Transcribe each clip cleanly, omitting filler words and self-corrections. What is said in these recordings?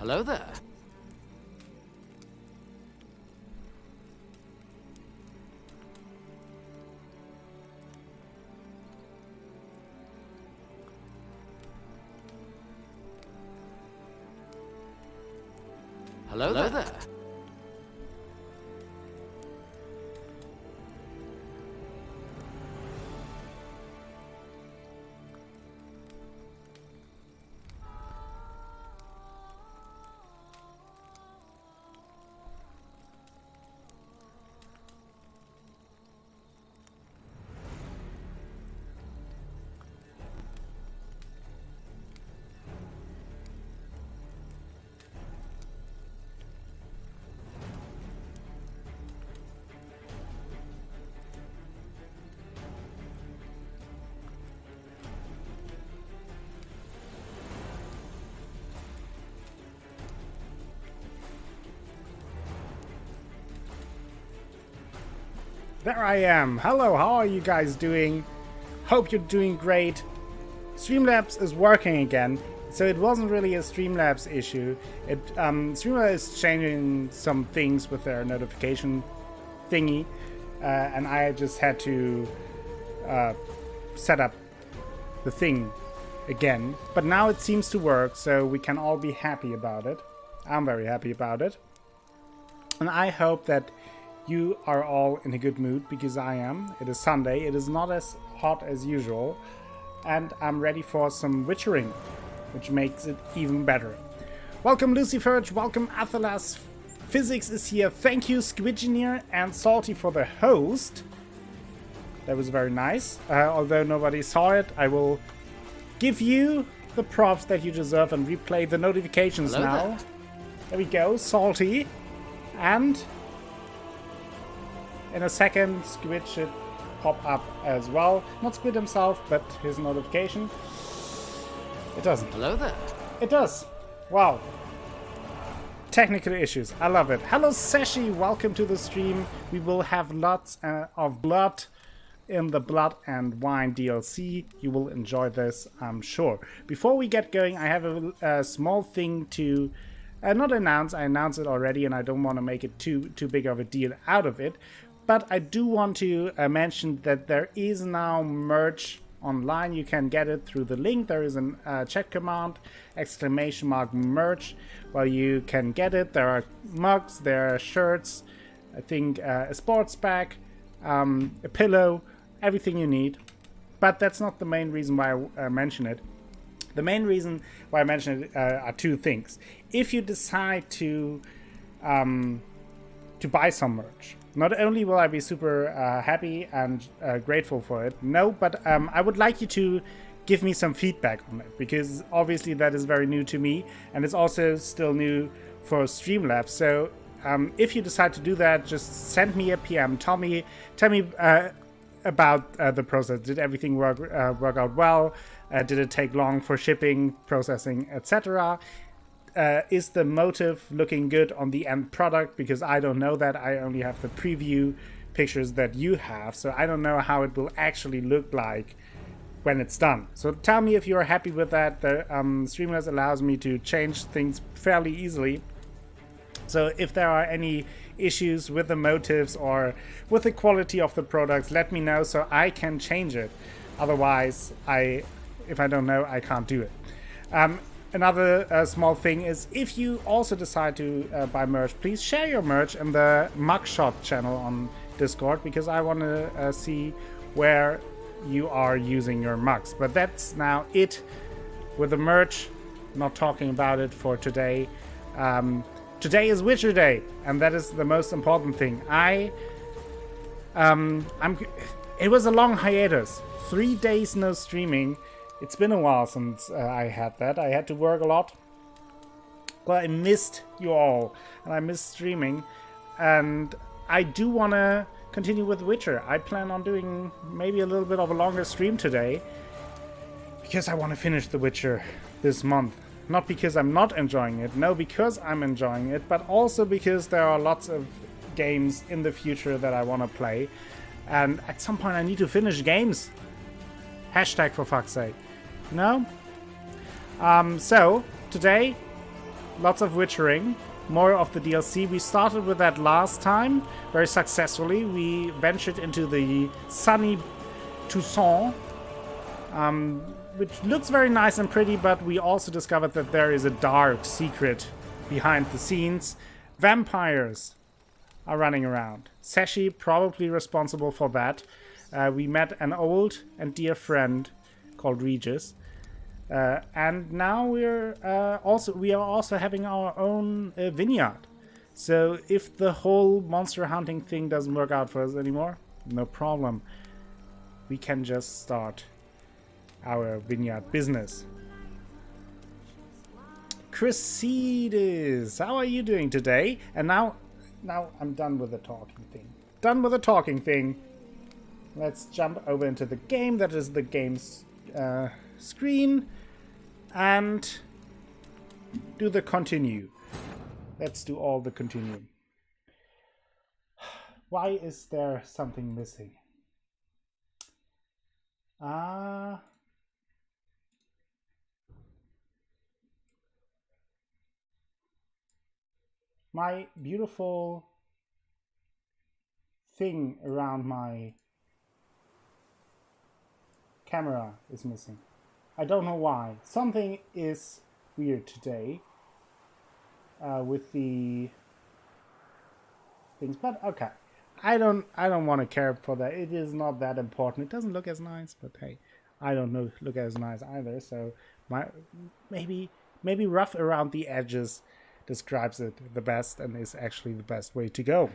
Hello there. Hello there. There I am. Hello, how are you guys doing? Hope you're doing great. Streamlabs is working again, so it wasn't really a Streamlabs issue. Streamlabs is changing some things with their notification thingy, and I just had to set up the thing again. But now it seems to work, so we can all be happy about it. I'm very happy about it. And I hope that you are all in a good mood, because I am. It is Sunday, it is not as hot as usual, and I'm ready for some witchering, which makes it even better. Welcome Luciferge, welcome Athelas, Physics is here, thank you Squidgeneer and Salty for the host. That was very nice. Although nobody saw it, I will give you the props that you deserve and replay the notifications now. There we go, Salty. And in a second, Squid should pop up as well. Not Squid himself, but his notification. It doesn't. Hello there. It does. Wow. Technical issues. I love it. Hello, Seshi. Welcome to the stream. We will have lots of blood in the Blood and Wine DLC. You will enjoy this, I'm sure. Before we get going, I have a small thing to not announce. I announced it already, and I don't want to make it too big of a deal out of it. But I do want to mention that there is now merch online. You can get it through the link. There is a chat command, !merch, where you can get it. There are mugs, there are shirts, I think a sports bag, a pillow, everything you need. But that's not the main reason why I mention it. The main reason why I mention it are two things. If you decide to buy some merch, not only will I be super happy and grateful for it, but I would like you to give me some feedback on it, because obviously that is very new to me, and it's also still new for Streamlabs. So if you decide to do that, just send me a PM. Tell me about the process. Did everything work out well? Did it take long for shipping, processing, etc.? Is the motive looking good on the end product? Because I don't know that. I only have the preview pictures that you have, so I don't know how it will actually look like when it's done. So tell me if you're happy with that. The Streamlabs allows me to change things fairly easily. So if there are any issues with the motives or with the quality of the products, let me know so I can change it. Otherwise, if I don't know, I can't do it. Another small thing is, if you also decide to buy merch, please share your merch in the mugshot channel on Discord, because I want to see where you are using your mugs. But that's now it with the merch. Not talking about it for today. Today is Witcher Day, and that is the most important thing. It was a long hiatus. 3 days no streaming. It's been a while since I had that. I had to work a lot. But I missed you all, and I missed streaming. And I do want to continue with Witcher. I plan on doing maybe a little bit of a longer stream today, because I want to finish The Witcher this month. Not because I'm not enjoying it, no, because I'm enjoying it, but also because there are lots of games in the future that I want to play. And at some point I need to finish games. Hashtag for fuck's sake. No? So, today lots of witchering, more of the DLC. We started with that last time very successfully. We ventured into the sunny Toussaint, which looks very nice and pretty, but we also discovered that there is a dark secret behind the scenes. Vampires are running around. Sashi probably responsible for that. We met an old and dear friend called Regis. And now we are also having our own vineyard. So if the whole monster hunting thing doesn't work out for us anymore, no problem. We can just start our vineyard business. Crusaders, how are you doing today? And now I'm done with the talking thing. Let's jump over into the game. That is the game's screen. And do the continue. Let's do all the continue. Why is there something missing? My beautiful thing around my camera is missing. I don't know why. Something is weird today with the things, but okay. I don't want to care for that. It is not that important. It doesn't look as nice, but hey, I don't look as nice either. So maybe rough around the edges describes it the best and is actually the best way to go.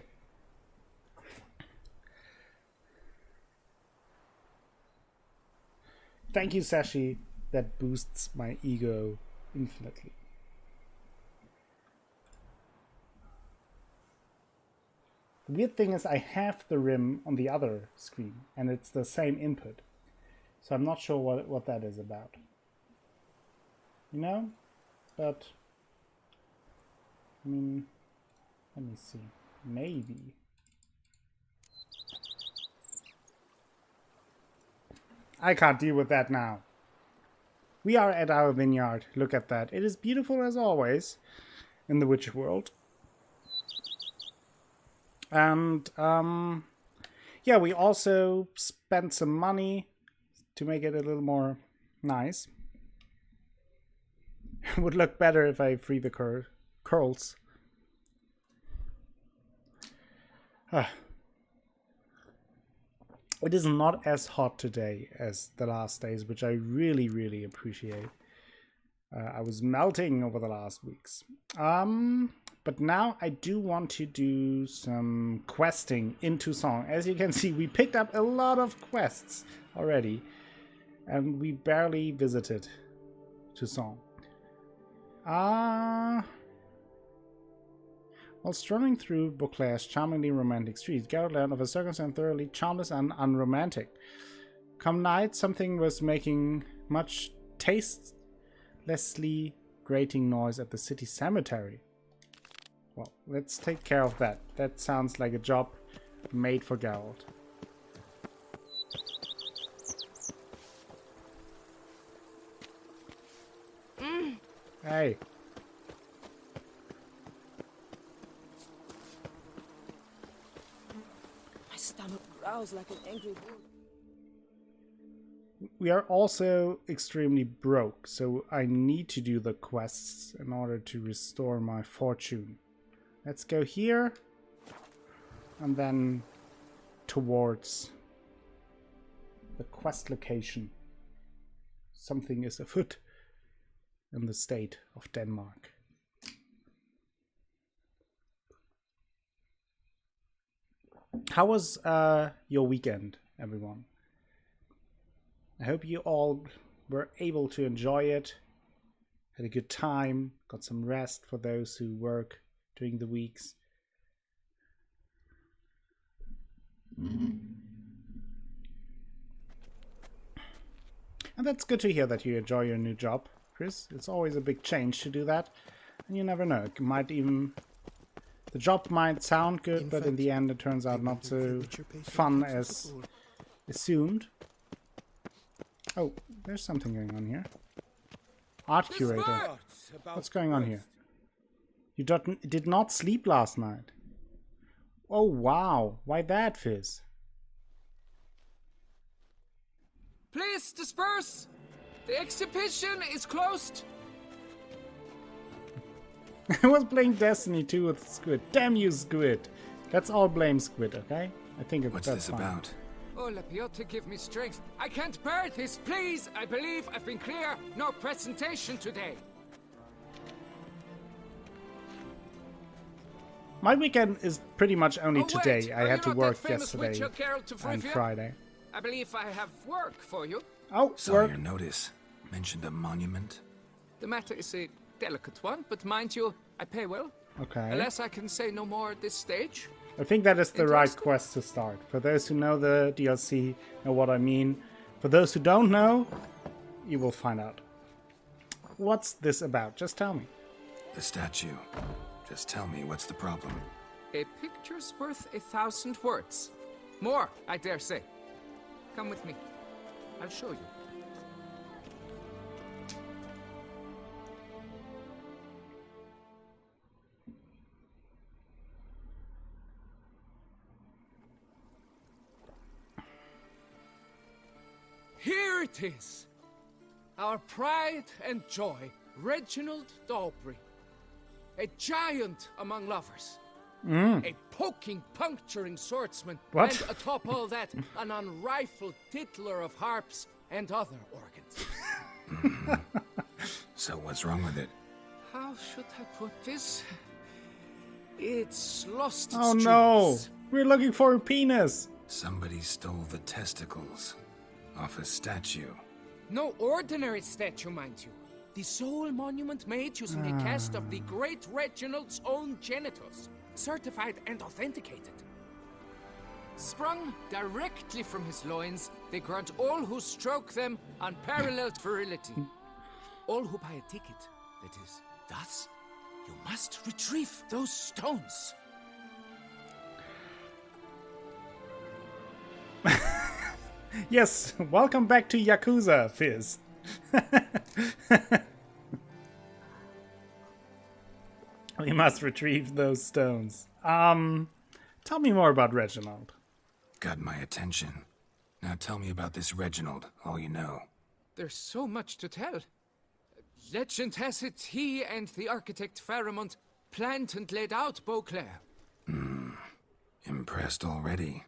Thank you, Sashi. That boosts my ego infinitely. The weird thing is I have the rim on the other screen and it's the same input. So I'm not sure what that is about. You know? But I mean, let me see. Maybe. I can't deal with that now. We are at our vineyard. Look at that. It is beautiful as always in the Witcher world. And yeah, we also spent some money to make it a little more nice. It would look better if I free the curls. It is not as hot today as the last days, which I really, really appreciate. I was melting over the last weeks. But now I do want to do some questing in Toussaint. As you can see, we picked up a lot of quests already. And we barely visited Toussaint. While strolling through Beauclair's charmingly romantic streets, Geralt learned of a circumstance thoroughly charmless and unromantic. Come night, something was making much tastelessly grating noise at the city cemetery. Well, let's take care of that. That sounds like a job made for Geralt. Hey. My stomach growls like an angry bull. We are also extremely broke, so I need to do the quests in order to restore my fortune. Let's go here and then towards the quest location. Something is afoot in the state of Denmark. How was your weekend, everyone? I hope you all were able to enjoy it, had a good time, got some rest for those who work during the weeks. And that's good to hear that you enjoy your new job, Chris. It's always a big change to do that, and you never know. It might even... The job might sound good, but in the end it turns out not so fun as assumed. Oh, there's something going on here. Art curator. What's going on here? You did not sleep last night. Oh, wow. Why that, Fizz? Please disperse! The exhibition is closed! I was playing Destiny 2 with Squid. Damn you, Squid. Let's all blame Squid, okay? I think What's that's this fine. about? Oh, Lapiota, give me strength. I can't bear this, please! I believe I've been clear. No presentation today. My weekend is pretty much only Wait, today. I are had you to not work that famous yesterday witcher, Geralt of and Rivia? Friday. I believe I have work for you. Oh, Saw work. your notice. Mentioned a monument. The matter is a delicate one, but mind you, I pay well. Okay. Alas, I can say no more at this stage. I think that is the right Interesting. quest to start. For those who know the DLC, know what I mean. For those who don't know, you will find out. What's this about? Just tell me. The statue. Just tell me, what's the problem? A picture's worth 1,000 words. More, I dare say. Come with me. I'll show you. Here it is. Our pride and joy, Reginald Daubrey. A giant among lovers. A poking, puncturing swordsman. What? And atop all that, an unrifled tittler of harps and other organs. So what's wrong with it? How should I put this? It's lost its Oh no! juice. We're looking for a penis! Somebody stole the testicles off a statue. No ordinary statue, mind you. The sole monument made using a cast of the great Reginald's own genitals, certified and authenticated. Sprung directly from his loins, they grant all who stroke them unparalleled virility. All who buy a ticket, that is. Thus, you must retrieve those stones. Yes, welcome back to Yakuza, Fizz. We must retrieve those stones. Tell me more about Reginald. Got my attention. Now tell me about this Reginald, all you know. There's so much to tell. Legend has it he and the architect Faramond planned and laid out Beauclair. Impressed already?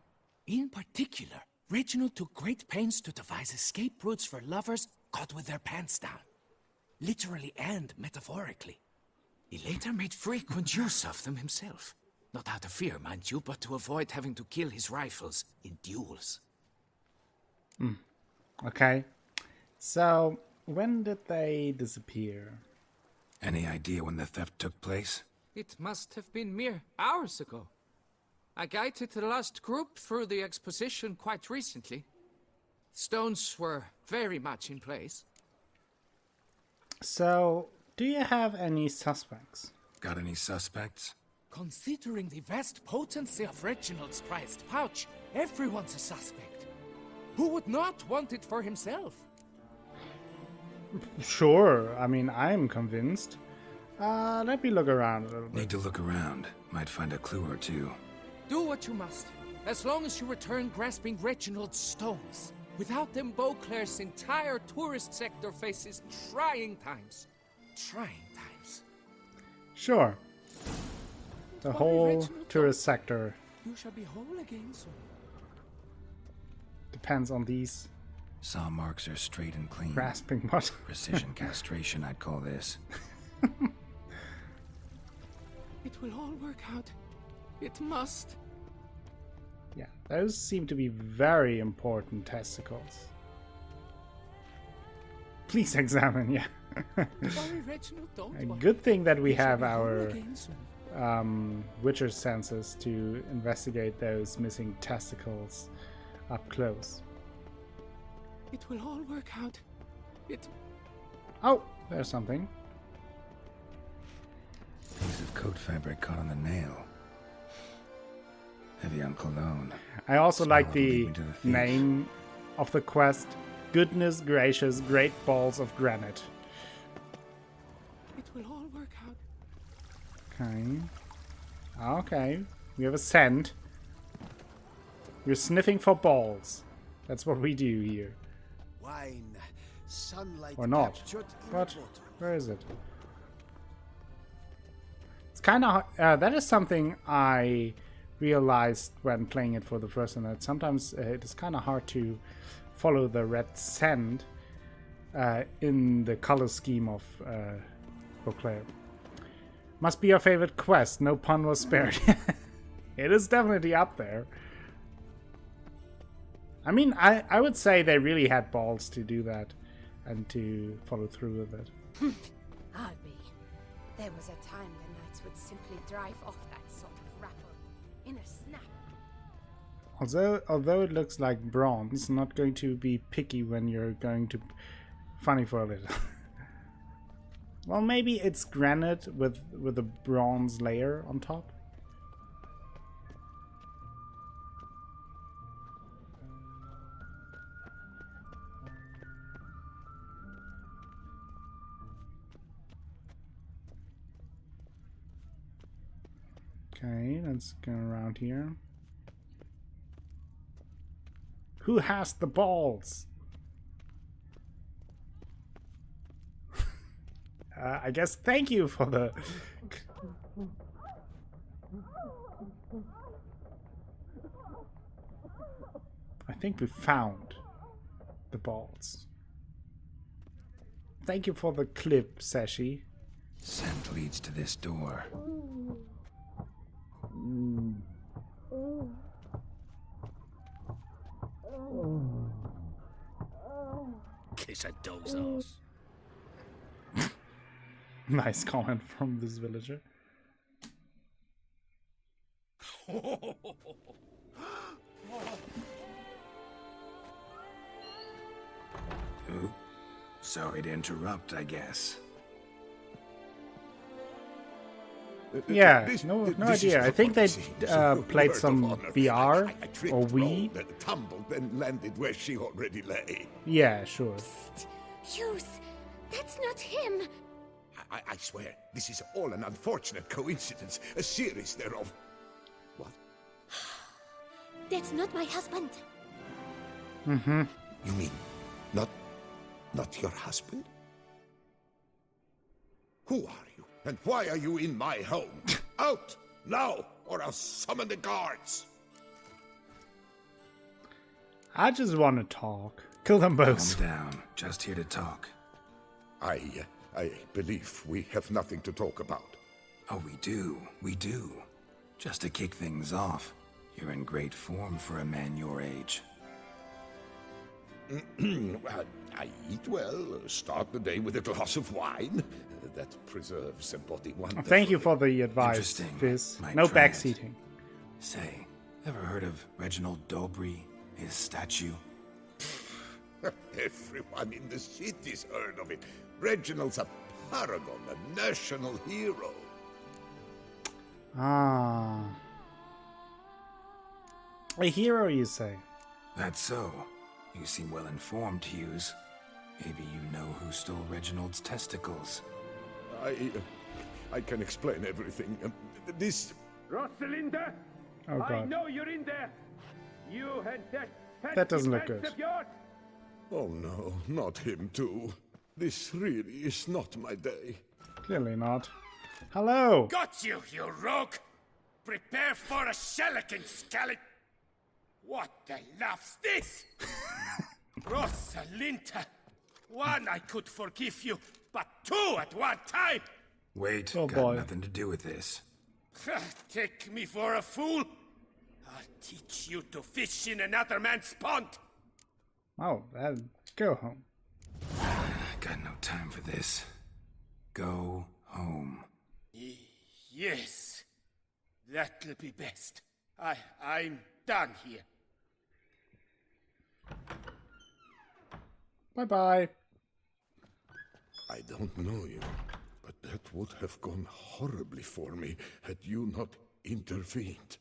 In particular, Reginald took great pains to devise escape routes for lovers caught with their pants down. Literally and metaphorically. He later made frequent use of them himself. Not out of fear, mind you, but to avoid having to kill his rifles in duels. Okay. So, when did they disappear? Any idea when the theft took place? It must have been mere hours ago. I guided the last group through the exposition quite recently. Stones were very much in place. So, do you have any suspects? Got any suspects? Considering the vast potency of Reginald's prized pouch, everyone's a suspect. Who would not want it for himself? Sure, I mean, I'm convinced. Let me look around a little bit. Need to look around. Might find a clue or two. Do what you must, as long as you return grasping Reginald's stones. Without them, Beauclair's entire tourist sector faces trying times. Trying times. Sure. The Worry, whole Reginald, tourist sector You shall be whole again soon. depends on these Saw marks are straight and clean. grasping what? Precision castration, I'd call this. It will all work out. It must. Yeah, those seem to be very important testicles. Please examine, yeah. Worry, Reginald, don't A worry. good thing that we You shall have be whole our again soon. Witcher senses to investigate those missing testicles up close. It will all work out. It. Oh, there's something. Piece of coat fabric caught on the nail. Heavy on cologne. I also Smell like will lead the me to the thief. name of the quest. Goodness gracious, great balls of granite. It will all work out. Okay. Okay. We have a scent. We're sniffing for balls. That's what we do here. Wine, sunlight Or not. captured in But the bottle. where is it? It's kind of that is something I realized when playing it for the first time. That sometimes it is kind of hard to follow the red sand in the color scheme of Beauclair. Must be your favorite quest. No pun was spared. It is definitely up there. I mean, I would say they really had balls to do that and to follow through with it. I'll be. There was a time the knights would simply drive off that sort of rabble in a snap. Although it looks like bronze, not going to be picky when you're going to funny for a little. Well, maybe it's granite with a bronze layer on top. Okay, let's go around here. Who has the balls? I guess thank you for the... I think we found the balls. Thank you for the clip, Sashi. Scent leads to this door. Kiss a doze ass. Nice comment from this villager. Oh, sorry to interrupt, I guess. Yeah, This- no this is idea. I not think what they it seems. played Word of some honor. VR I tripped, or Wii. rolled, and tumbled, then landed where she already lay. Yeah, sure. Hughes, that's not him. I swear, this is all an unfortunate coincidence, a series thereof. What? That's not my husband. You mean, not your husband? Who are you, and why are you in my home? Out, now, or I'll summon the guards. I just want to talk. Kill them both. Calm down. Just here to talk. I believe we have nothing to talk about. Oh, we do. We do. Just to kick things off, you're in great form for a man your age. I eat well, start the day with a glass of wine. That preserves the body wonderfully. Thank you for the advice, Interesting. Fizz. Might No try it. backseating. Say, ever heard of Reginald Dobry, his statue? Everyone in the city's heard of it. Reginald's a paragon, a national hero. Ah. A hero, you say? That's so. You seem well informed, Hughes. Maybe you know who stole Reginald's testicles. I can explain everything. This... Rosalinda, Oh I god. know you're in there. You and that That doesn't look fancy good. of yours. Oh no, not him too. This really is not my day. Clearly not. Hello! Got you, you rogue! Prepare for a shellacking, scallop! What the laugh's this? Rosalinda! One, I could forgive you, but two at one time! Wait, Oh, got boy. nothing to do with this. Take me for a fool? I'll teach you to fish in another man's pond! Oh, go home. Got no time for this. Go home. Yes, that'll be best. I'm done here. Bye-bye. I don't know you, but that would have gone horribly for me had you not intervened.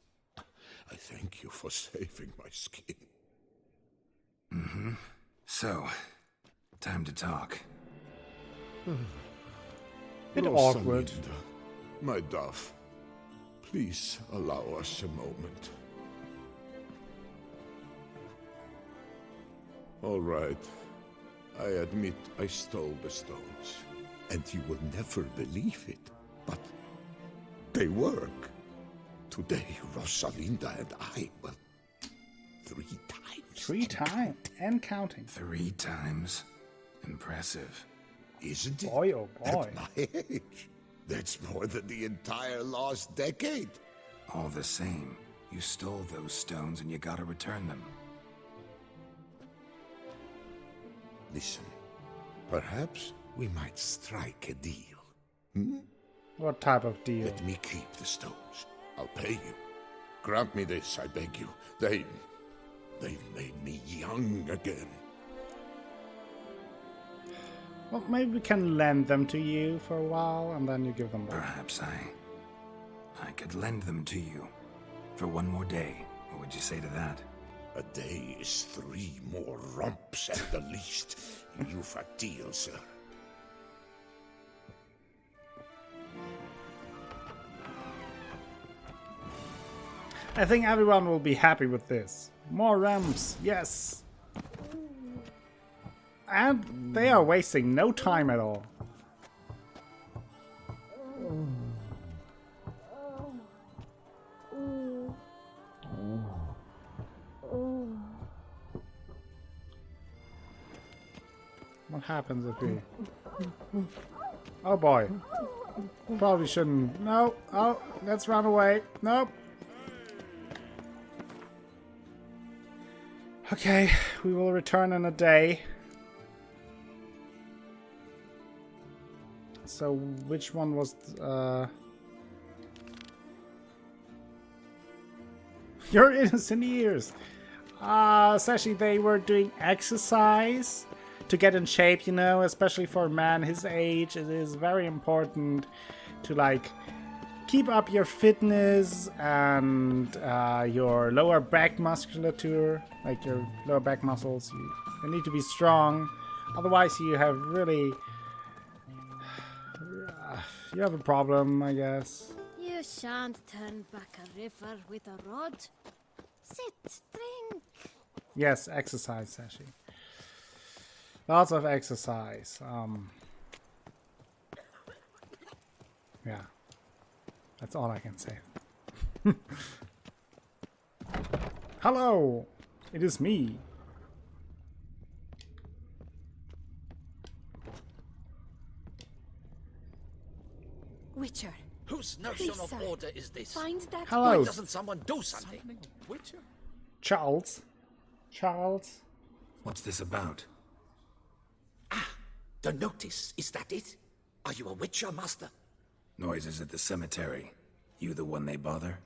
I thank you for saving my skin. So, time to talk. Bit awkward. Rosalinda, My Duff, please allow us a moment. All right. I admit I stole the stones. And you will never believe it, but they work. Today, Rosalinda and I, well, 3 times. 3 times and counting. 3 times? Impressive. Isn't it? Boy, oh boy. At my age, that's more than the entire last decade. All the same, you stole those stones and you gotta return them. Listen, perhaps we might strike a deal. Hmm? What type of deal? Let me keep the stones. I'll pay you. Grant me this, I beg you. They've made me young again. Well, maybe we can lend them to you for a while, and then you give them back. Perhaps I could lend them to you for 1 more day. What would you say to that? A day is 3 more romps at the least. You've a deal, sir. I think everyone will be happy with this. More ramps, yes. And they are wasting no time at all. What happens if we... Oh boy. Probably shouldn't... No. Oh, let's run away. Nope. Okay, we will return in a day. So, which one was... Your innocent ears! Especially they were doing exercise to get in shape, you know, especially for a man his age. It is very important to, like, keep up your fitness and your lower back musculature, like your lower back muscles. You need to be strong, otherwise you have really... you have a problem, I guess. You shan't turn back a river with a rod. Sit, drink. Yes, exercise, Sashi. Lots of exercise. Yeah. That's all I can say. Hello! It is me. Witcher, Whose notion Please, of sir. order is this? find that Hello. Why doesn't someone do something? Witcher? Charles. Charles. What's this about? The notice, is that it? Are you a Witcher, master? Noises at the cemetery. You the one they bother?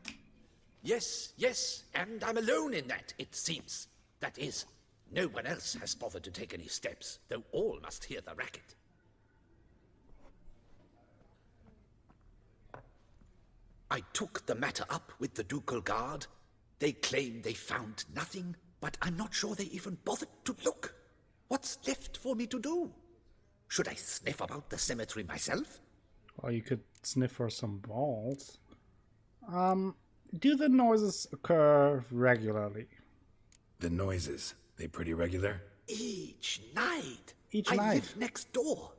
Yes, yes, and I'm alone in that, it seems. That is, no one else has bothered to take any steps, though all must hear the racket. I took the matter up with the ducal guard. They claim they found nothing, but I'm not sure they even bothered to look. What's left for me to do? Should I sniff about the cemetery myself? Or you could sniff for some balls. Do the noises occur regularly? The noises, they pretty regular? Each night. Each I night. live next door.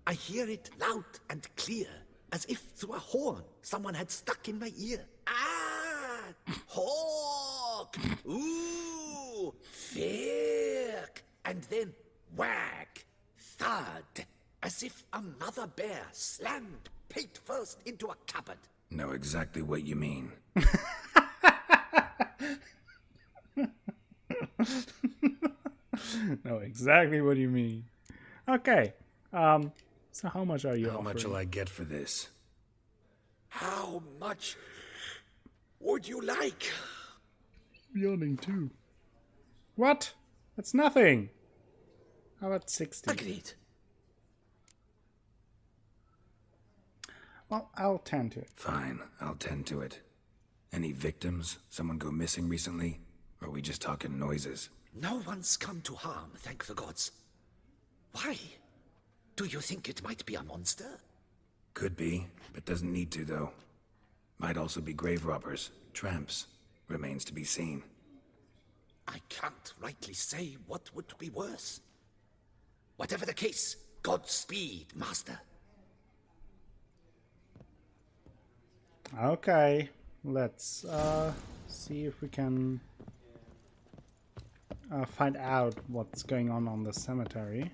I hear it loud and clear, as if through a horn someone had stuck in my ear. Ah! Hawk! Ooh! Firk! And then wag! Thud! As if another bear slammed pate first into a cupboard. Know exactly what you mean. Know exactly what you mean. Okay. So how much are you How much offering? will I get for this? How much would you like? Yawning too. What? That's nothing. How about 60? Agreed. Well, I'll tend to it. Fine, I'll tend to it. Any victims? Someone go missing recently? Or are we just talking noises? No one's come to harm, thank the gods. Why? Do you think it might be a monster? Could be, but doesn't need to, though. Might also be grave robbers, tramps. Remains to be seen. I can't rightly say what would be worse. Whatever the case, Godspeed, Master. Okay, let's see if we can find out what's going on the cemetery.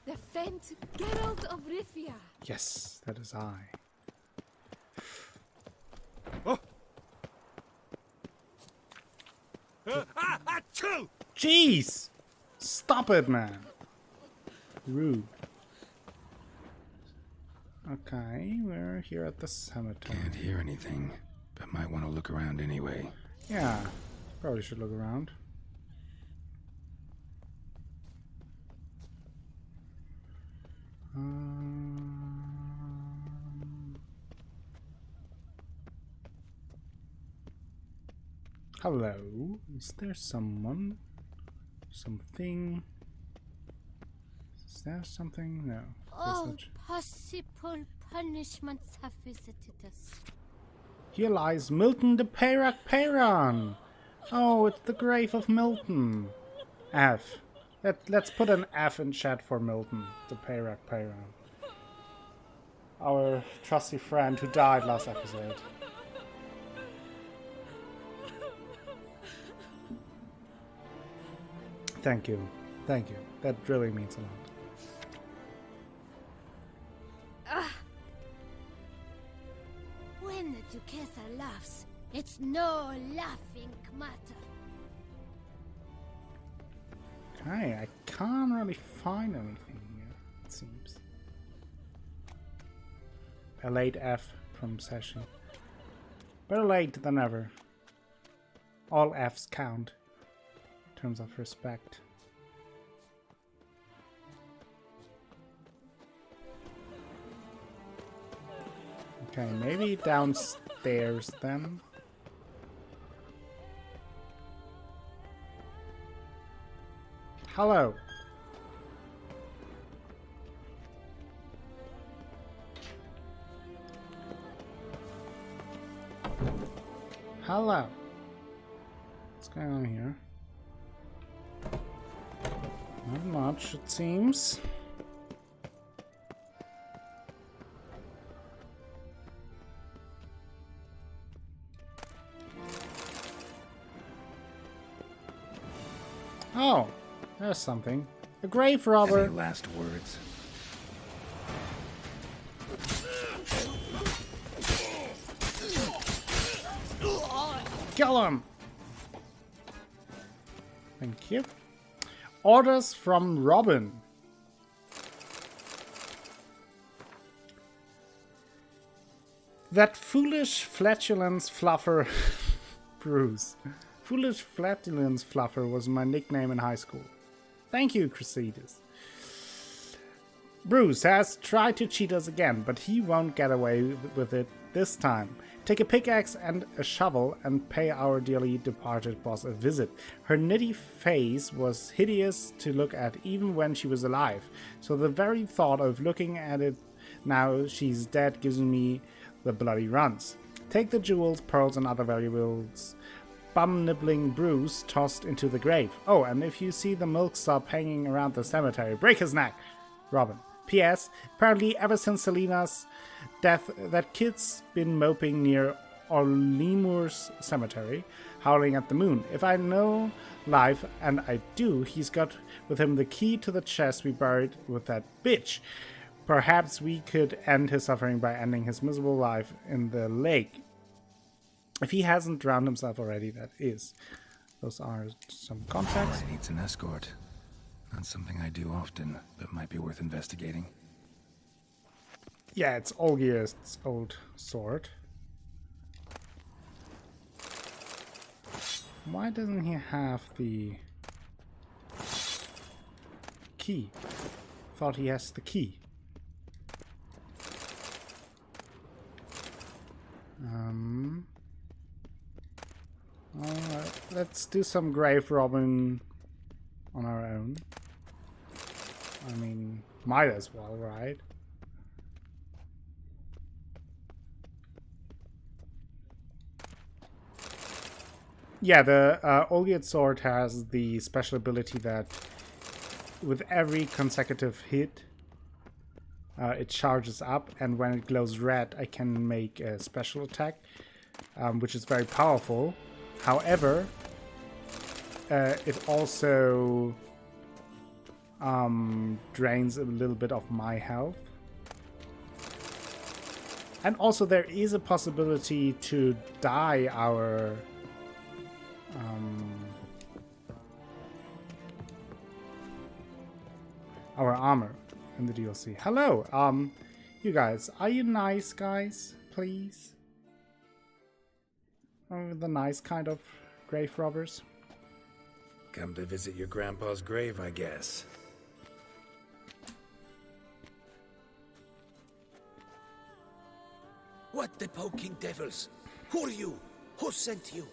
The Fent Geralt of Rivia. Yes, that is I. Oh. Achoo! Jeez! Stop it, man. Rude. Okay, we're here at the cemetery. Can't hear anything, but might want to look around anyway. Yeah, probably should look around. Hello? Is there someone? Something? Is there something? No. All possible punishments have visited us. Here lies Milton the Peyrac Peyran. Oh, it's the grave of Milton. F. Let's put an F in chat for Milton the Peyrac Peyran. Our trusty friend who died last episode. Thank you. Thank you. That really means a lot. When the Duquesa laughs, it's no laughing matter. Okay, I can't really find anything here, it seems. A late F from Session. Better late than ever. All Fs count in terms of respect. Okay, maybe downstairs then. Hello. Hello. What's going on here? Not much, it seems. Oh, there's something. A grave robber. Any last words? Kill him! Thank you. Orders from Robin. That foolish flatulence fluffer... Bruce. Foolish flatulence fluffer was my nickname in high school. Thank you, Crusaders. Bruce has tried to cheat us again, but he won't get away with it this time. Take a pickaxe and a shovel and pay our dearly departed boss a visit. Her nitty face was hideous to look at even when she was alive, so the very thought of looking at it now she's dead gives me the bloody runs. Take the jewels, pearls and other valuables bum-nibbling Bruce tossed into the grave. Oh, and if you see the milksop hanging around the cemetery, break his neck. Robin. P.S. Apparently, ever since Selena's death, that kid's been moping near Orlemur's cemetery, howling at the moon. If I know life, and I do, he's got with him the key to the chest we buried with that bitch. Perhaps we could end his suffering by ending his miserable life in the lake. If he hasn't drowned himself already, that is. Those are some contacts. Needs an escort. Not something I do often, but might be worth investigating. Yeah, it's Olgier's old sword. Why doesn't he have the key? Thought he has the key. Alright, let's do some grave robbing on our own. I mean, might as well, right? Yeah, the Olgierd sword has the special ability that with every consecutive hit, it charges up, and when it glows red, I can make a special attack, which is very powerful. However, it also drains a little bit of my health. And also there is a possibility to dye our armor in the DLC. Hello, you guys. Are you nice guys, please? The nice kind of grave robbers. Come to visit your grandpa's grave, I guess. What the poking devils? Who are you? Who sent you?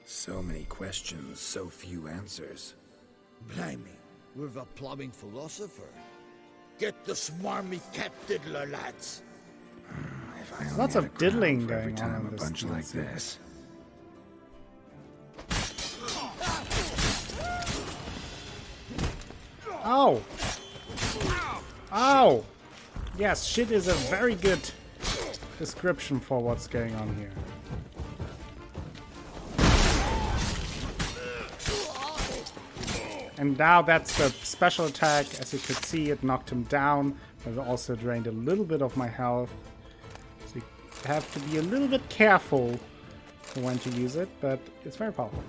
So many questions, so few answers. Blimey, we're the plumbing philosopher. Get the smarmy cat diddler, lads. If I only Lots had of a crown diddling for every going on time in a this bunch like DLC. this. Ow! Ow! Yes, shit is a very good description for what's going on here. And now that's the special attack. As you could see, it knocked him down, but it also drained a little bit of my health. So you have to be a little bit careful when to use it, but it's very powerful.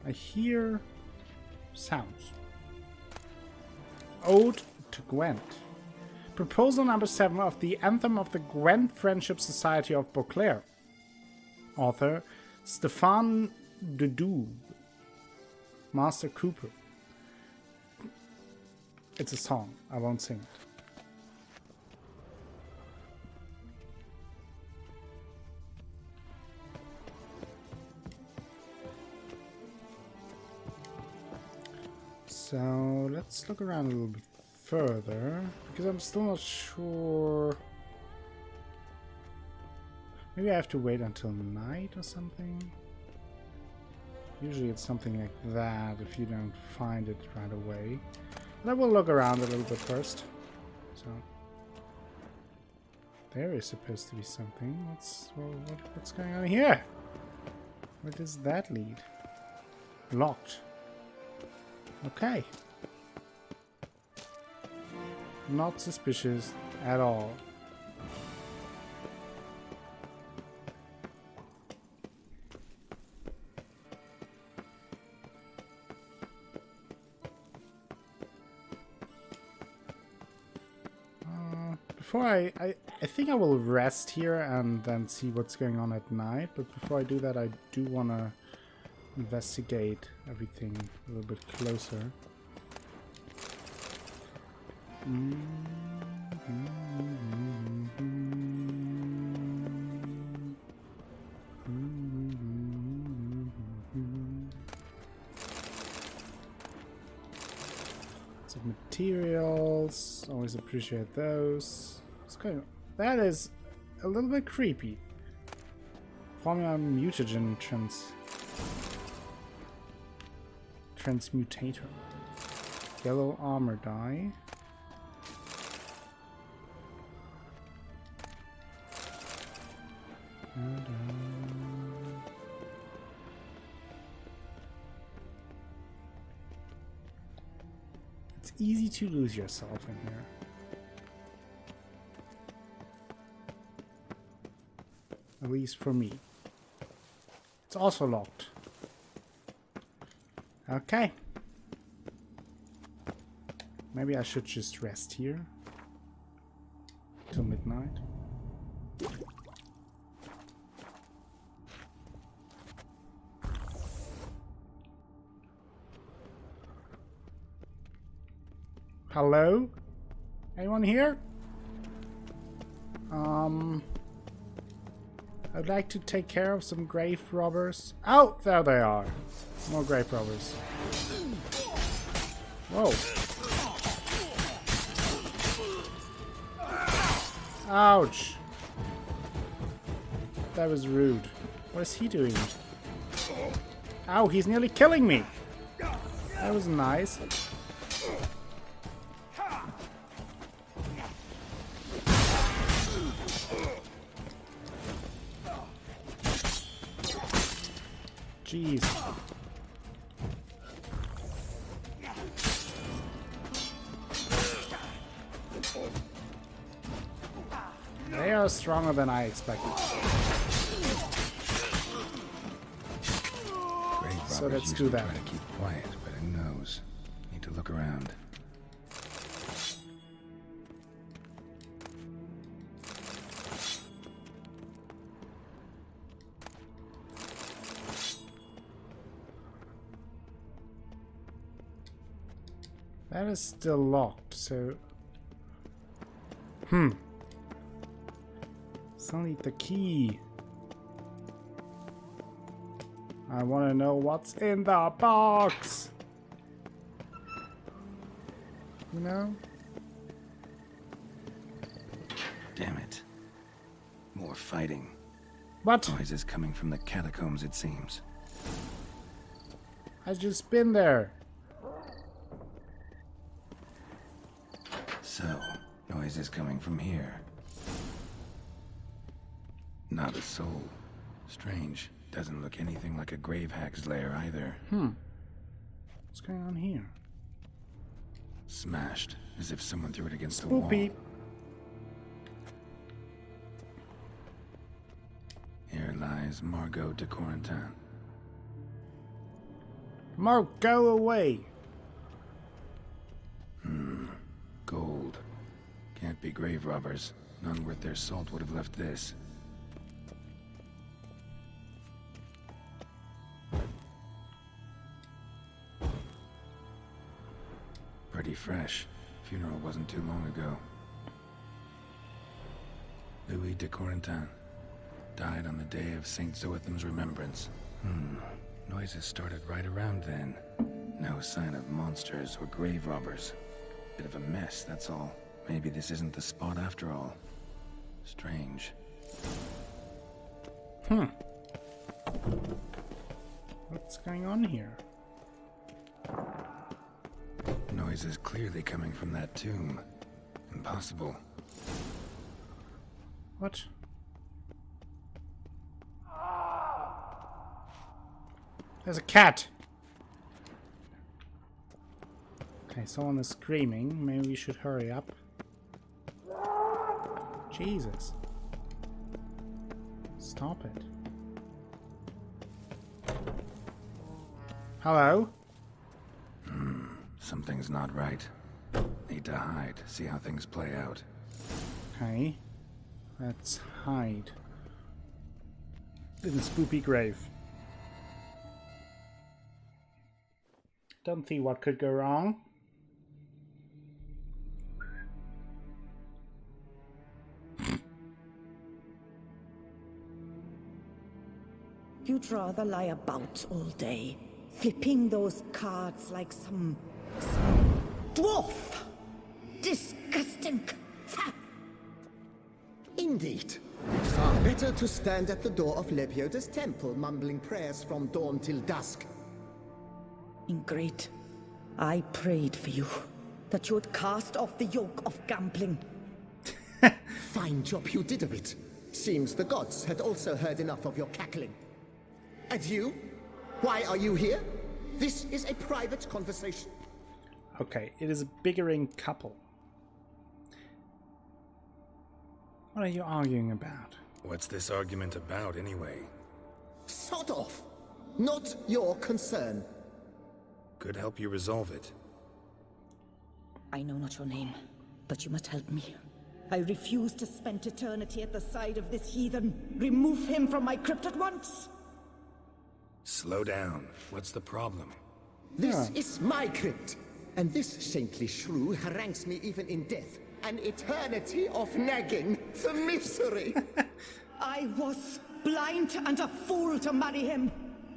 I hear sounds. Ode to Gwent. Proposal number 7 of the Anthem of the Gwent Friendship Society of Beauclair. Author Stéphane Dedouze. Master Cooper. It's a song. I won't sing it. So let's look around a little bit further, because I'm still not sure. Maybe I have to wait until night or something. Usually it's something like that if you don't find it right away. But I will look around a little bit first. So there is supposed to be something. What's going on here? Where does that lead? Locked. Okay. Not suspicious at all. Before I think I will rest here and then see what's going on at night. But before I do that, I do want to investigate everything a little bit closer. Some materials, always appreciate those. What's going on? That is a little bit creepy. Formula mutagen transmutator. Yellow armor dye. It's easy to lose yourself in here. At least for me. It's also locked. Okay. Maybe I should just rest here till midnight. Hello? Anyone here? I'd like to take care of some grave robbers. Oh, there they are. More grave robbers. Whoa. Ouch. That was rude. What is he doing? Ow, he's nearly killing me. That was nice. Jeez. They are stronger than I expected. So let's do that. Try to keep quiet, but who knows? Need to look around. That is still locked, so... Still need the key. I want to know what's in the box. You know? Damn it. More fighting. What? Noises coming from the catacombs, it seems. I've just been there. So, noises coming from here. Not a soul. Strange. Doesn't look anything like a grave hag's lair either. What's going on here? Smashed, as if someone threw it against the Spoopy. wall. Here lies Margot de Corentin. Mark, go away. Gold. Can't be grave robbers. None worth their salt would have left this. Pretty fresh. Funeral wasn't too long ago. Louis de Corentin. Died on the day of St. Zoetham's remembrance. Noises started right around then. No sign of monsters or grave robbers. Bit of a mess, that's all. Maybe this isn't the spot after all. Strange. What's going on here? Noises clearly coming from that tomb. Impossible. What? There's a cat. Okay, someone is screaming. Maybe we should hurry up. Jesus. Stop it. Hello? Something's not right. Need to hide, see how things play out. Okay. Let's hide. In the spoopy grave. Don't see what could go wrong. You'd rather lie about all day, flipping those cards like some dwarf. Disgusting. Indeed. Far better to stand at the door of Lepioda's temple, mumbling prayers from dawn till dusk. Ingrate, I prayed for you, that you would cast off the yoke of gambling. Fine job you did of it. Seems the gods had also heard enough of your cackling. And you? Why are you here? This is a private conversation. Okay, it is a bickering couple. What are you arguing about? What's this argument about, anyway? Sod off. Not your concern. Could help you resolve it. I know not your name, but you must help me. I refuse to spend eternity at the side of this heathen. Remove him from my crypt at once! Slow down. What's the problem? This is my crypt, and this saintly shrew harangues me even in death. An eternity of nagging. The misery! I was blind and a fool to marry him.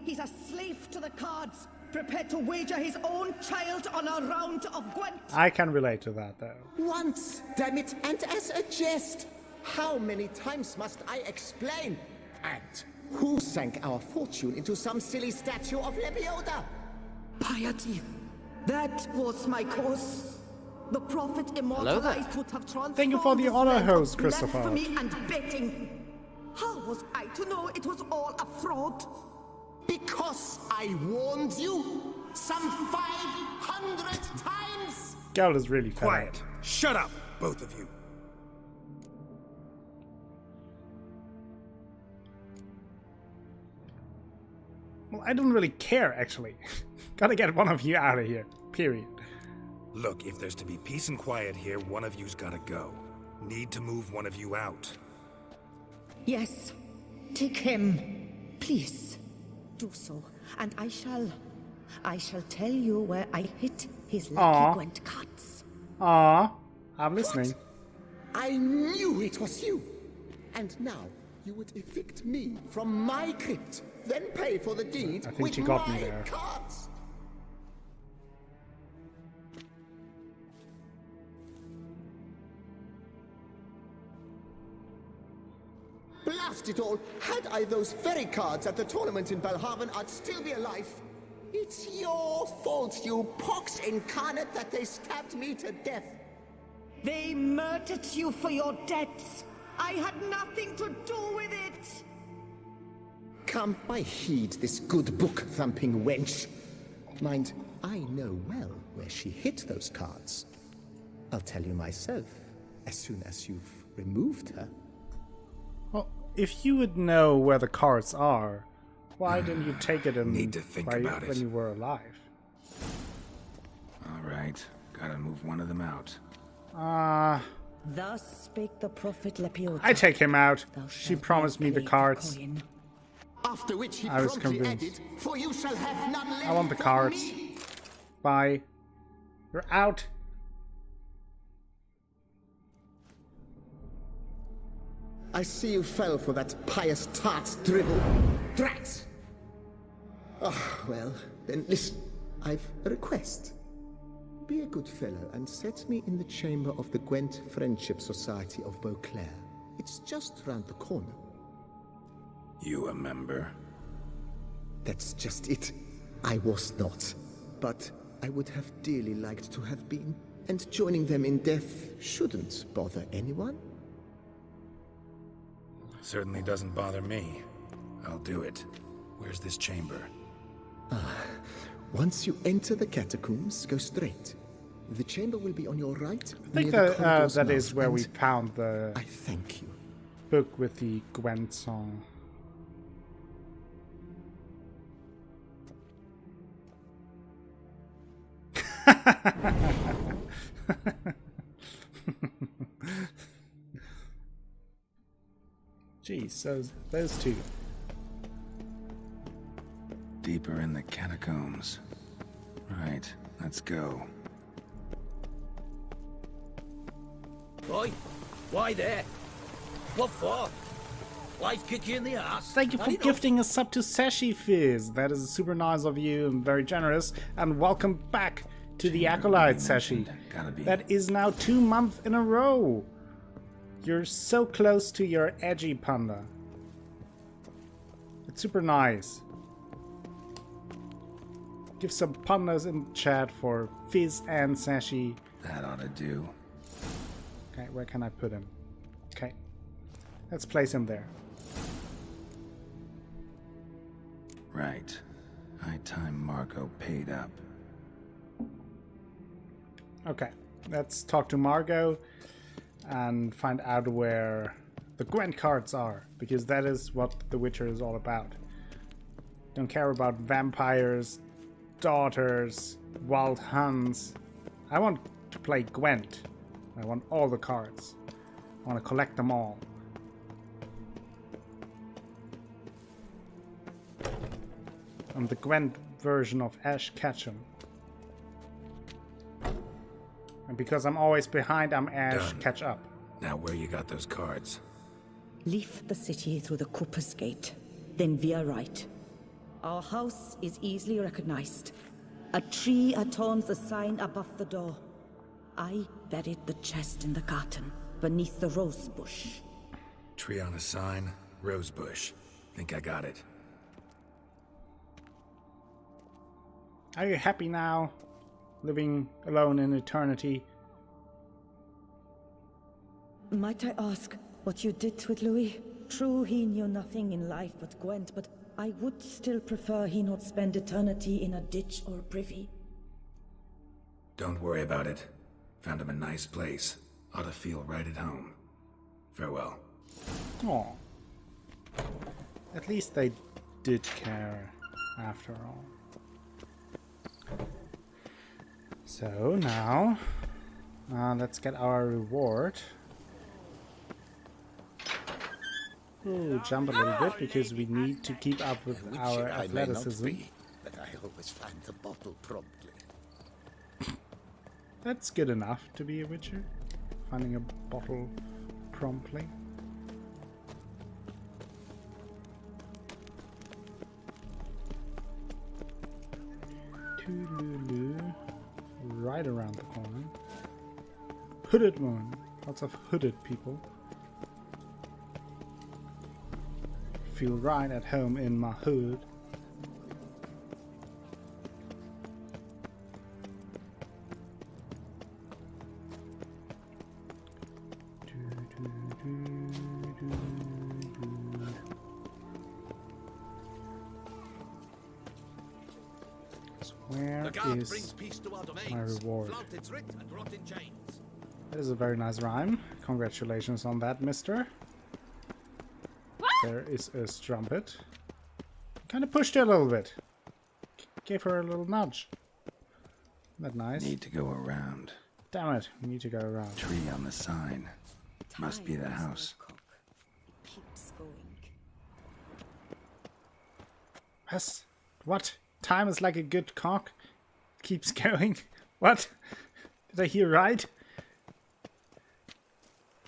He's a slave to the cards, prepared to wager his own child on a round of Gwent. I can relate to that, though. Once, damn it, and as a jest. How many times must I explain? And who sank our fortune into some silly statue of Lebioda? Piety. That was my cause. The prophet immortalized would have transformed Thank you for the this honor, land of host, Christopher. blasphemy and betting. How was I to know it was all a fraud? Because I warned you some 500 times! Geralt is really fed up. Quiet. Shut up, both of you. Well, I don't really care, actually. Gotta get one of you out of here. Period. Look, if there's to be peace and quiet here, one of you's gotta go. Need to move one of you out. Yes. Take him. Please. Do so. And I shall tell you where I hit his lucky Gwent cards. I'm listening. What? I knew it was you. And now you would evict me from my crypt, then pay for the deed I think with she got my me there. cards. Blast it all! Had I those very cards at the tournament in Belhaven, I'd still be alive. It's your fault, you pox incarnate, that they stabbed me to death. They murdered you for your debts. I had nothing to do with it. Come, I heed this good book-thumping wench. Mind, I know well where she hid those cards. I'll tell you myself, as soon as you've removed her. Well, if you would know where the cards are, why didn't you take it in Need to think about it. when you were alive? All right, gotta move one of them out. Thus spake the prophet Lepiota. I take him out. Thou She shalt promised me the pay cards. coin. After which he I was promptly convinced. added, "For you shall have none left I want the but cards. me." Bye. You're out. I see you fell for that pious tart's drivel. Drats! Ah, well, then listen. I've a request. Be a good fellow and set me in the chamber of the Gwent Friendship Society of Beauclair. It's just round the corner. You a member? That's just it. I was not. But I would have dearly liked to have been. And joining them in death shouldn't bother anyone. Certainly doesn't bother me. I'll do it. Where's this chamber? Once you enter the catacombs, go straight. The chamber will be on your right. I think that is where we found the I thank you. book with the Gwent song. Jeez, those two. Deeper in the catacombs. Right, let's go. Boy, why there? What for? Life kick you in the ass? Thank you for gifting a sub to Sashi Fizz. That is super nice of you and very generous. And welcome back to the Acolyte, Sashi. That is now 2 months in a row. You're so close to your edgy panda. It's super nice. Give some pandas in chat for Fizz and Sashi. That ought to do. Okay, where can I put him? Okay. Let's place him there. Right. High time Margot paid up. Okay. Let's talk to Margot and find out where the Gwent cards are, because that is what The Witcher is all about. Don't care about vampires, daughters, wild huns. I want to play Gwent. I want all the cards. I want to collect them all. I'm the Gwent version of Ash Ketchum. And because I'm always behind, I'm Ash Done. Catch Up. Now where you got those cards? Leave the city through the Cooper's Gate, then veer right. Our house is easily recognized. A tree adorns the sign above the door. I buried the chest in the garden, beneath the rose bush. Tree on a sign, rose bush. Think I got it. Are you happy now? Living alone in eternity? Might I ask what you did with Louis? True, he knew nothing in life but Gwent, but I would still prefer he not spend eternity in a ditch or a privy. Don't worry about it. Found him a nice place. Ought to feel right at home. Farewell. Aw. At least they did care, after all. So now, let's get our reward. Ooh, jump a little bit because we need to keep up with our athleticism. But I always find the bottle promptly. That's good enough to be a Witcher. Finding a bottle promptly. Toodaloo. Right around the corner. Hooded one. Lots of hooded people. Feel right at home in my hood. So where is my reward? That is a very nice rhyme. Congratulations on that, mister. There is a strumpet. Kind of pushed her a little bit. Gave her a little nudge. Isn't that nice? Need to go around. Damn it, we need to go around. Tree on the sign. Must be the house. It keeps going. Yes? What? Time is like a good cock. Keeps going. What? Did I hear right?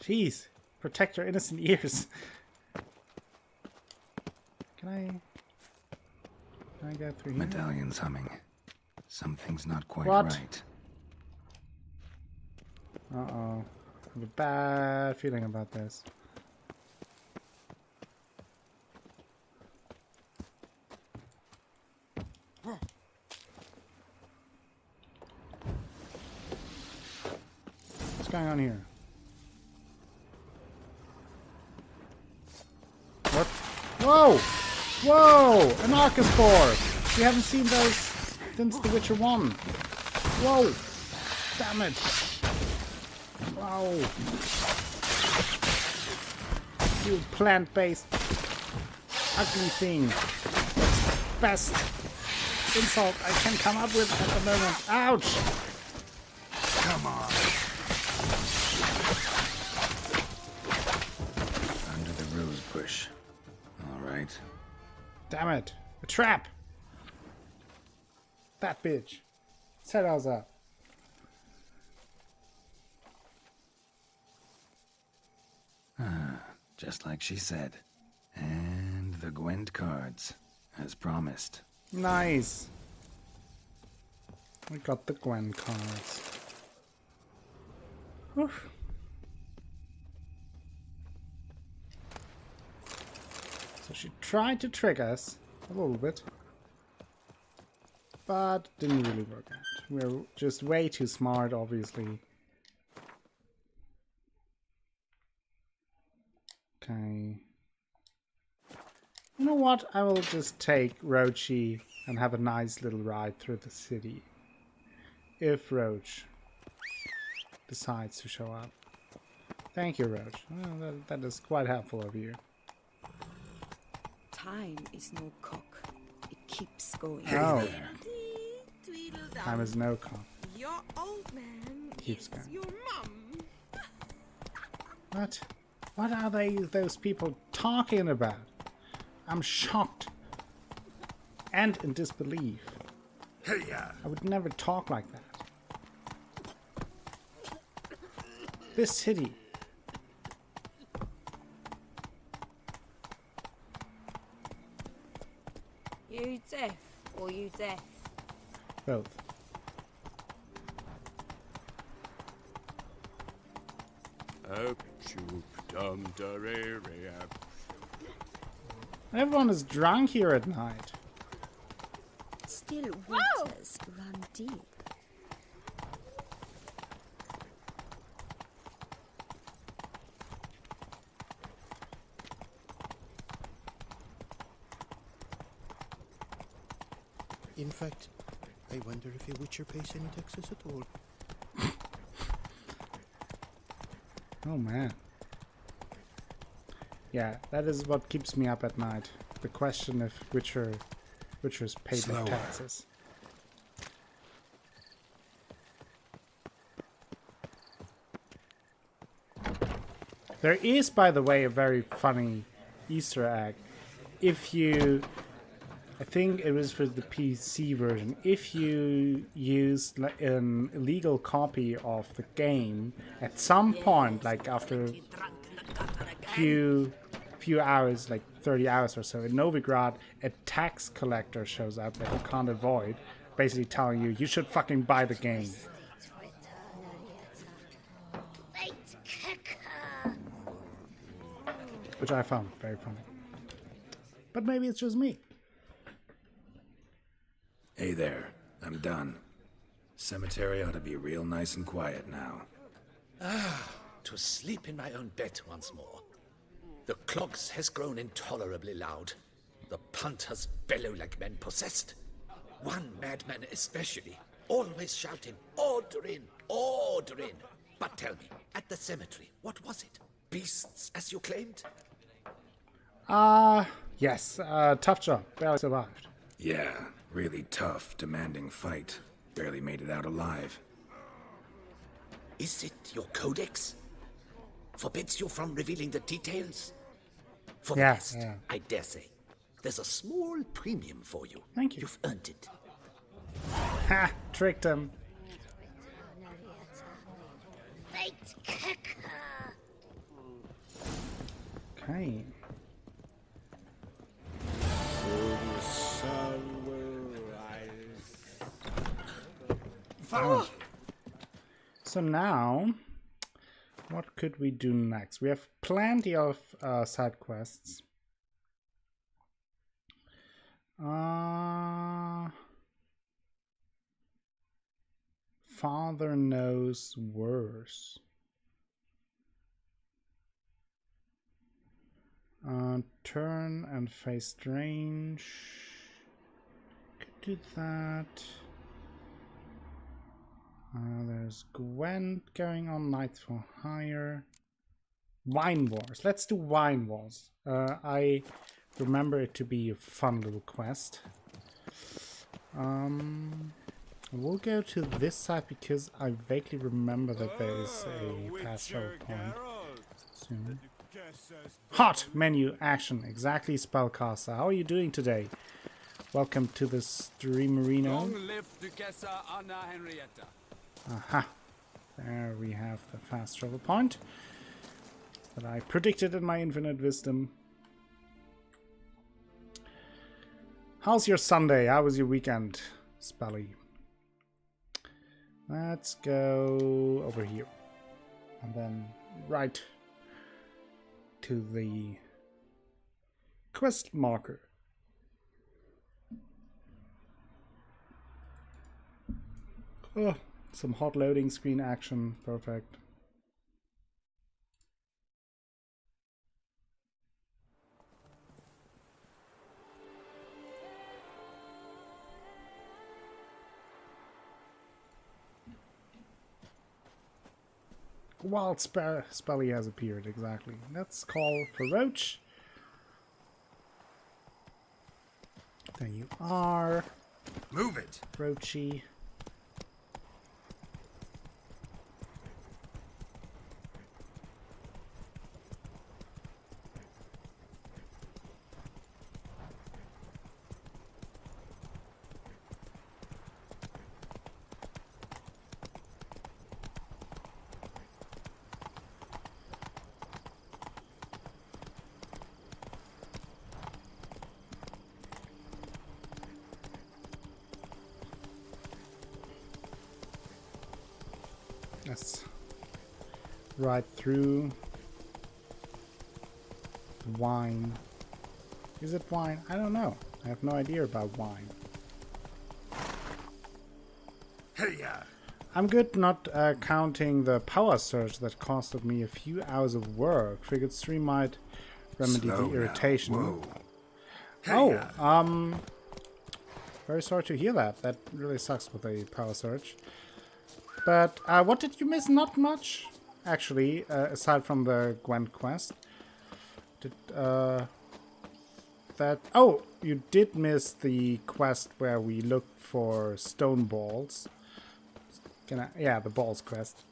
Jeez. Protect your innocent ears. Can I go through here? Medallion's humming. Something's not quite What? right. Uh-oh. I have a bad feeling about this. What's going on here? What? Whoa! Whoa! An Arcus board! We haven't seen those since The Witcher 1. Whoa! Damn it! Wow! You plant-based ugly thing. Best insult I can come up with at the moment. Ouch! Come on. Under the rose bush. All right. Damn it! A trap! That bitch. Set us up. Just like she said. And the Gwent cards, as promised. Nice. We got the Gwen cards. Oof. So she tried to trick us a little bit, but didn't really work out. We're just way too smart, obviously. Okay. You know what? I will just take Roachy and have a nice little ride through the city. If Roach decides to show up. Thank you, Roach. Well, that is quite helpful of you. Time is no cock. It keeps going. Oh. Time is no cock. Your old man Keeps is going. your mum. What? What are those people talking about? I'm shocked. And in disbelief. I would never talk like that. This city. You deaf or you deaf? Both. Up, Jupiter. Everyone is drunk here at night. Still waters run deep. In fact, I wonder if your Witcher pays any taxes at all. Oh man. Yeah, that is what keeps me up at night. The question if Witchers pay their taxes. There is, by the way, a very funny Easter egg. If you... I think it was for the PC version. If you use an illegal copy of the game, at some point, like after few hours, like 30 hours or so, in Novigrad, a tax collector shows up that you can't avoid, basically telling you, you should fucking buy the game. Which I found very funny. But maybe it's just me. Hey there, I'm done. Cemetery ought to be real nice and quiet now. To sleep in my own bed once more. The clogs has grown intolerably loud. The punters bellow like men possessed. One madman especially, always shouting, "Order in, order in." But tell me, at the cemetery, what was it? Beasts, as you claimed? Yes, tough job. Barely survived. Yeah, really tough, demanding fight. Barely made it out alive. Is it your codex? Forbids you from revealing the details? For the rest, I dare say, there's a small premium for you. Thank you. You've earned it. Ha! Tricked him. Okay. Oh. So now, what could we do next? We have plenty of side quests. Father knows worse. Turn and face strange. Could do that. There's Gwent going on, Knights for Hire. Wine Wars. Let's do Wine Wars. I remember it to be a fun little quest. We'll go to this side because I vaguely remember that there is a fast travel point soon. Hot menu action. Exactly, Spellcaster. How are you doing today? Welcome to the Streamerino. Long live Duchessa Anna Henrietta. Aha. There we have the fast travel point that I predicted in my infinite wisdom. How's your Sunday? How was your weekend, Spelly? Let's go over here. And then right to the quest marker. Oh, some hot loading screen action. Perfect. Wild Spelly has appeared, exactly. Let's call for Roach. There you are. Move it. Roachy. Let's ride through. Wine. Is it wine? I don't know. I have no idea about wine. Hey, I'm good not counting the power surge that costed me a few hours of work. Figured stream might remedy the irritation. Whoa. Very sorry to hear that. That really sucks with a power surge. But what did you miss? Not much, actually, aside from the Gwent quest. Oh, you did miss the quest where we looked for stone balls. Yeah, the balls quest.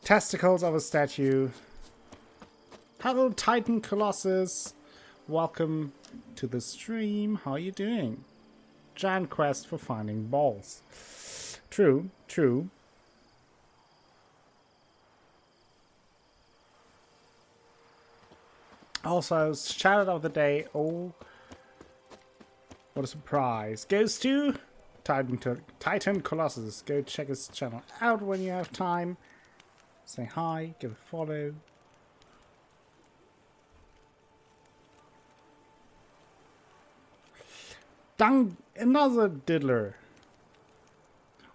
Testicles of a statue. Hello, Titan Colossus. Welcome to the stream. How are you doing? Giant quest for finding balls. True, true. Also, shout out of the day. Oh, what a surprise. Goes to Titan Colossus. Go check his channel out when you have time. Say hi, give a follow. Another diddler.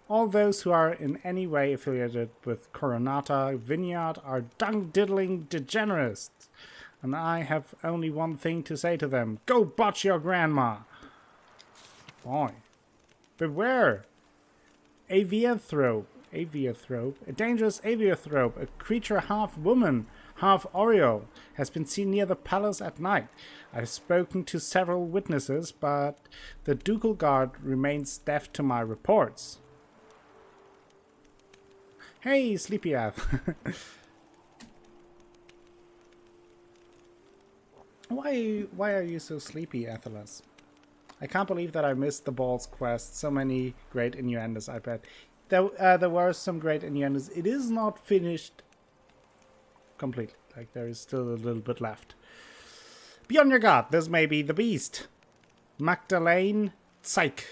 All those who are in any way affiliated with Coronata Vineyard are dung-diddling degenerates. And I have only one thing to say to them. Go botch your grandma! Boy. Beware! Aviathrope. A dangerous aviathrope, a creature half woman, half Oreo, has been seen near the palace at night. I've spoken to several witnesses, but the ducal guard remains deaf to my reports. Hey, Sleepy Ath. Why are you so sleepy, Athelas? I can't believe that I missed the balls quest. So many great innuendos, I bet. There were some great innuendos. It is not finished completely. Like, there is still a little bit left. Be on your guard. This may be the beast. Magdalene Zick.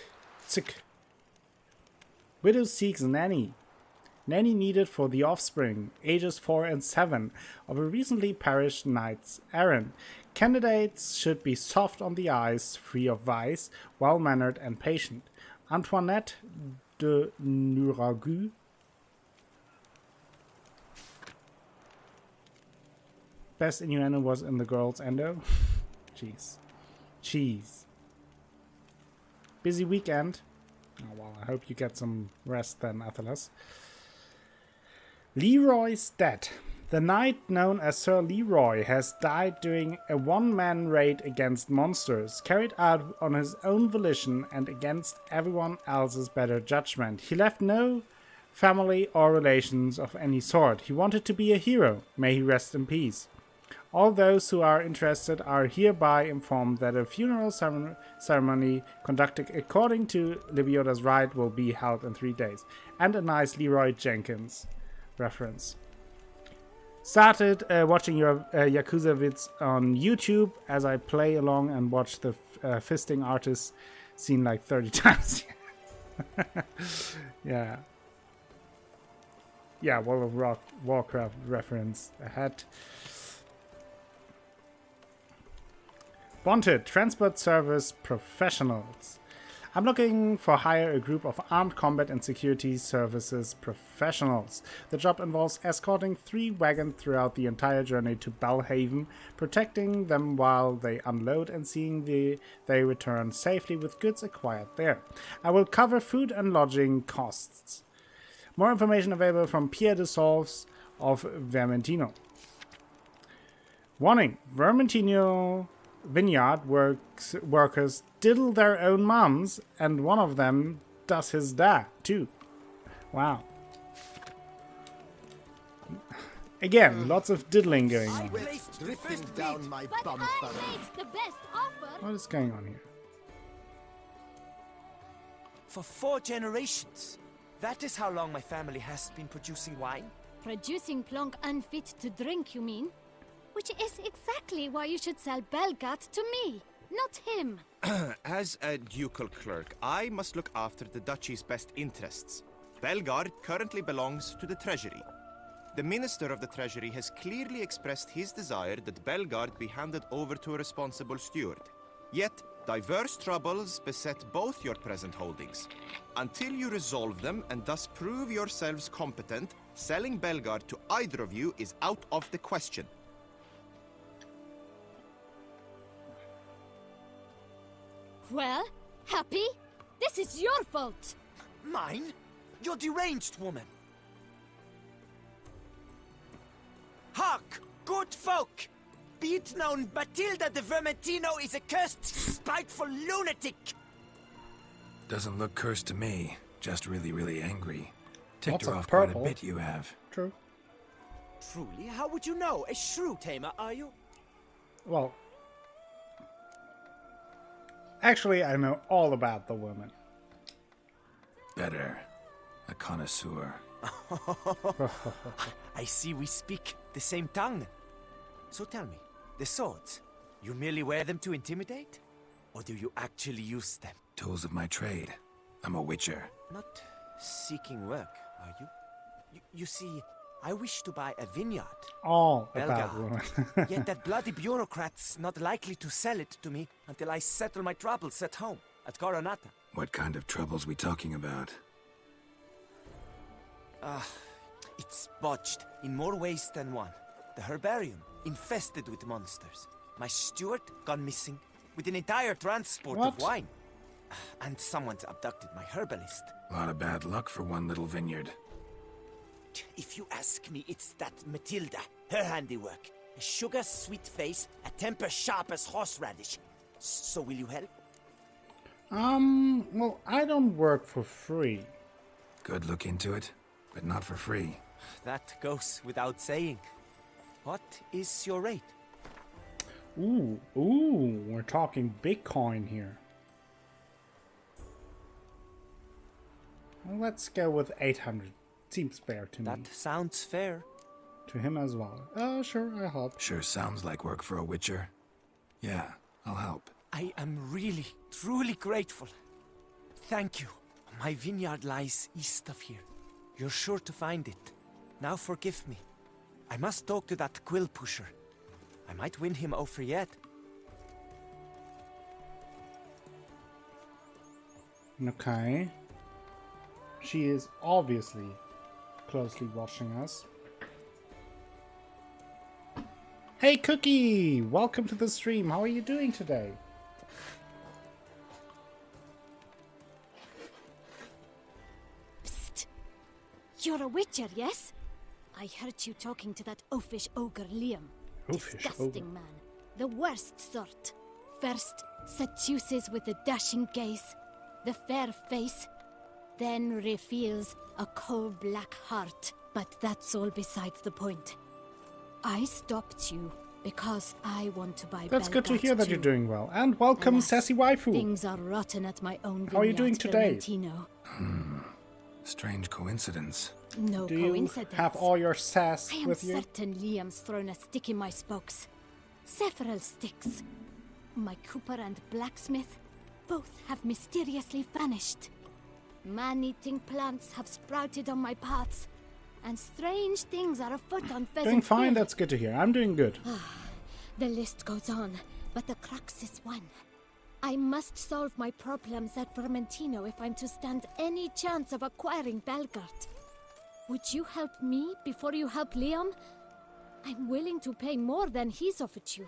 Widow seeks nanny. Nanny needed for the offspring, ages 4 and 7, of a recently perished knight's errand. Candidates should be soft on the eyes, free of vice, well-mannered and patient. Antoinette de Nuragu. Best innuendo was in the girl's endo. Jeez. Cheese. Busy weekend. Oh, well, I hope you get some rest then, Athelas. Leroy's dead. The knight known as Sir Leroy has died during a one-man raid against monsters, carried out on his own volition and against everyone else's better judgment. He left no family or relations of any sort. He wanted to be a hero. May he rest in peace. All those who are interested are hereby informed that a funeral ceremony conducted according to Libioda's rite will be held in 3 days. And a nice Leroy Jenkins reference. Started watching your Yakuza vids on YouTube as I play along and watch the fisting artist scene like 30 times. Yeah. Yeah, World of Warcraft reference ahead. Wanted, transport service professionals. I'm looking for hire a group of armed combat and security services professionals. The job involves escorting 3 wagons throughout the entire journey to Belhaven, protecting them while they unload and seeing they return safely with goods acquired there. I will cover food and lodging costs. More information available from Pierre de Solves of Vermentino. Warning, Vermentino Vineyard workers diddle their own mums, and one of them does his dad too. Wow. Again, lots of diddling going on. Dripping down my bum. The best offer. What is going on here? For 4 generations. That is how long my family has been producing wine. Producing plonk unfit to drink, you mean? Which is exactly why you should sell Belgat to me, not him. As a ducal clerk, I must look after the duchy's best interests. Belgard currently belongs to the treasury. The Minister of the Treasury has clearly expressed his desire that Belgard be handed over to a responsible steward. Yet, diverse troubles beset both your present holdings. Until you resolve them and thus prove yourselves competent, selling Belgard to either of you is out of the question. Well, Happy? This is your fault! Mine? You're deranged, woman. Hark, good folk! Be it known, Matilda de Vermentino is a cursed, spiteful lunatic! Doesn't look cursed to me. Just really, really angry. Ticked Lots her of off quite a purple. bit, you have. True. Truly, how would you know? A shrew tamer, are you? Well, actually, I know all about the woman. Better. A connoisseur. I see we speak the same tongue. So tell me, the swords, you merely wear them to intimidate? Or do you actually use them? Tools of my trade. I'm a witcher. Not seeking work, are you? You see, I wish to buy a vineyard. All about Belgard. women. Yet that bloody bureaucrat's not likely to sell it to me until I settle my troubles at home, at Coronata. What kind of troubles we talking about? It's botched in more ways than one. The herbarium, infested with monsters. My steward gone missing, with an entire transport of What? wine. And someone's abducted my herbalist. A lot of bad luck for one little vineyard. If you ask me, it's that Matilda, her handiwork. A sugar-sweet face, a temper sharp as horseradish. So will you help? Well, I don't work for free. Good look into it, but not for free. That goes without saying. What is your rate? Ooh, we're talking Bitcoin here. Well, let's go with 800. Seems fair to me. That sounds fair. To him as well. Sure, I'll help. Sure sounds like work for a witcher. Yeah, I'll help. I am really, truly grateful. Thank you. My vineyard lies east of here. You're sure to find it. Now forgive me. I must talk to that quill pusher. I might win him over yet. Okay. She is obviously closely watching us. Hey Cookie! Welcome to the stream. How are you doing today? Psst! You're a witcher, yes? I heard you talking to that oafish ogre Liam. Oafish Disgusting ogre. man. The worst sort. First, seduces with a dashing gaze, the fair face, then reveals a coal-black heart. But that's all besides the point. I stopped you because I want to buy That's good to Belgard hear that too. you're doing well. And welcome, Alas, Sassy Waifu. Things are rotten at my own How are you doing vineyard, today? Vermentino. Strange coincidence. No Do you coincidence. have all your sass I am with you? certain Liam's thrown a stick in my spokes. Several sticks. My cooper and blacksmith both have mysteriously vanished. Man-eating plants have sprouted on my paths, and strange things are afoot on Pheasant Doing fine, Hill. that's good to hear. I'm doing good. The list goes on, but the crux is one. I must solve my problems at Vermentino if I'm to stand any chance of acquiring Belgard. Would you help me before you help Liam? I'm willing to pay more than he's offered you.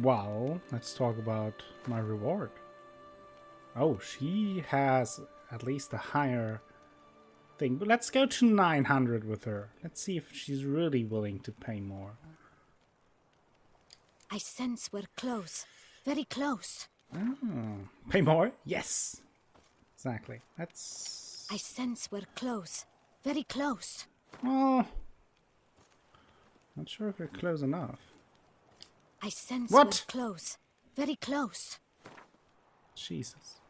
Well, let's talk about my reward. Oh, she has at least a higher thing. But let's go to 900 with her. Let's see if she's really willing to pay more. I sense we're close. Very close. Pay more? Yes. Exactly. That's... I sense we're close. Very close. Oh. Not sure if we're close enough. I sense What? we're close. Very close. Jesus.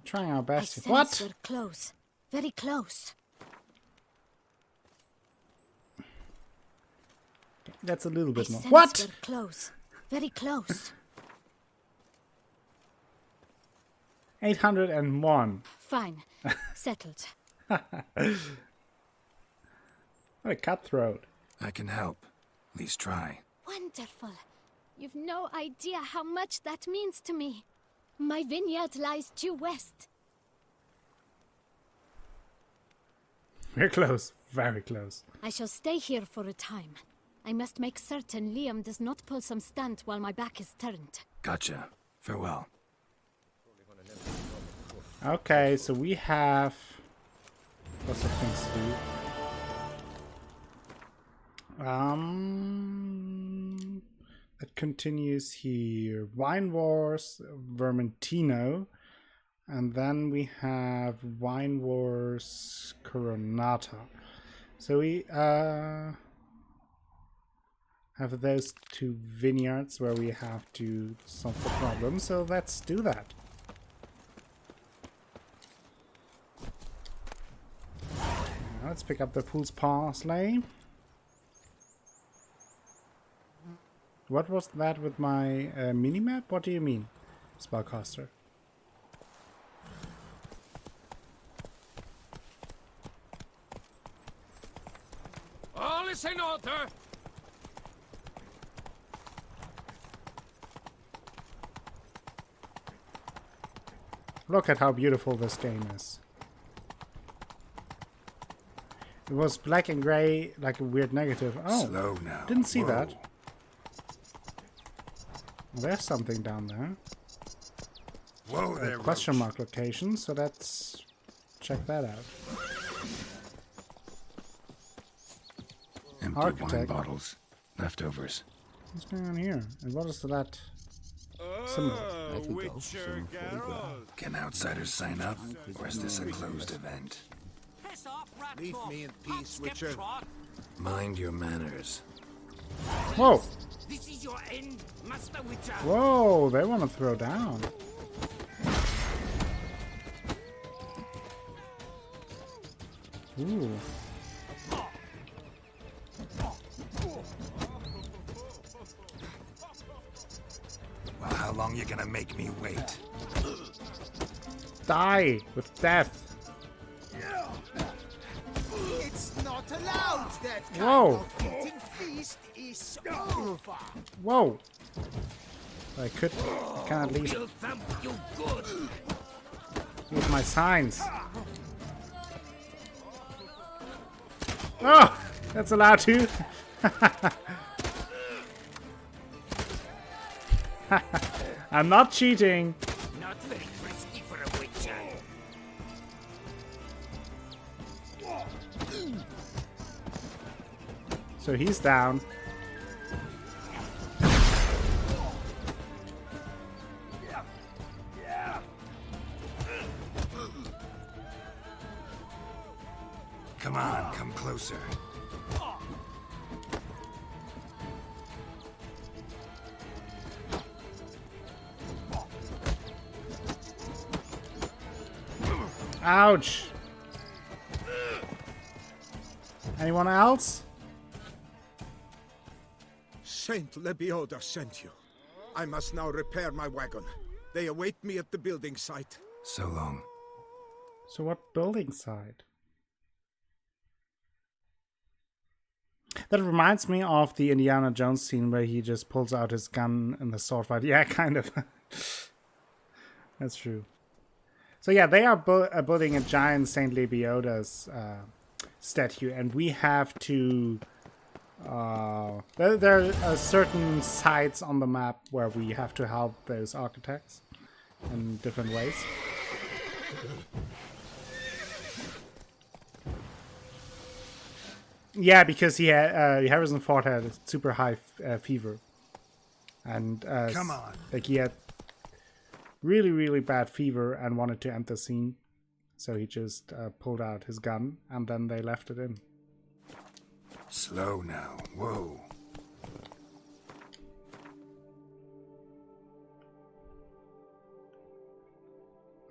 Trying our I best. sense What? we're close. Very close. That's a little I bit more. sense What? we're close. Very close. 801. Fine. Settled. What a cutthroat. I can help. At least try. Wonderful. You've no idea how much that means to me. My vineyard lies due west. We're close. Very close. I shall stay here for a time. I must make certain Liam does not pull some stunt while my back is turned. Gotcha. Farewell. Okay, so we have lots of things to do. It continues here. Wine Wars, Vermentino. And then we have Wine Wars, Coronata. So we have those two vineyards where we have to solve the problem. So let's do that. Now let's pick up the Fool's Parsley. What was that with my minimap? What do you mean, Spellcaster? All is in order. Look at how beautiful this game is. It was black and gray, like a weird negative. Oh, slow now. Didn't see that. There's something down there. Whoa there. Question mark location, so let's check that out. Empty wine bottles. Leftovers. What's going on here? And what is that symbol? Can outsiders sign up? Or is this a closed event? Leave me in peace, Witcher. Mind your manners. Whoa! This is your end, Master Witcher. Whoa, they want to throw down. Ooh. Well, how long you gonna make me wait? Die with death. It's not allowed. That kind Whoa. of eating feast is over. Whoa. I can at least use my signs. Oh, that's allowed to. I'm not cheating. Not very frisky for a witcher. So he's down. Come on, come closer. Ouch. Anyone else? Saint Lebioda sent you. I must now repair my wagon. They await me at the building site. So long. So what building site? That reminds me of the Indiana Jones scene where he just pulls out his gun in the sword fight. Yeah, kind of. That's true. So yeah, they are building a giant Saint Lebioda's statue, and we have to... there are certain sites on the map where we have to help those architects in different ways. Yeah, because he had Harrison Ford had a super high fever, and come on, like he had really, really bad fever and wanted to end the scene, so he just pulled out his gun, and then they left it in. Slow now. Whoa.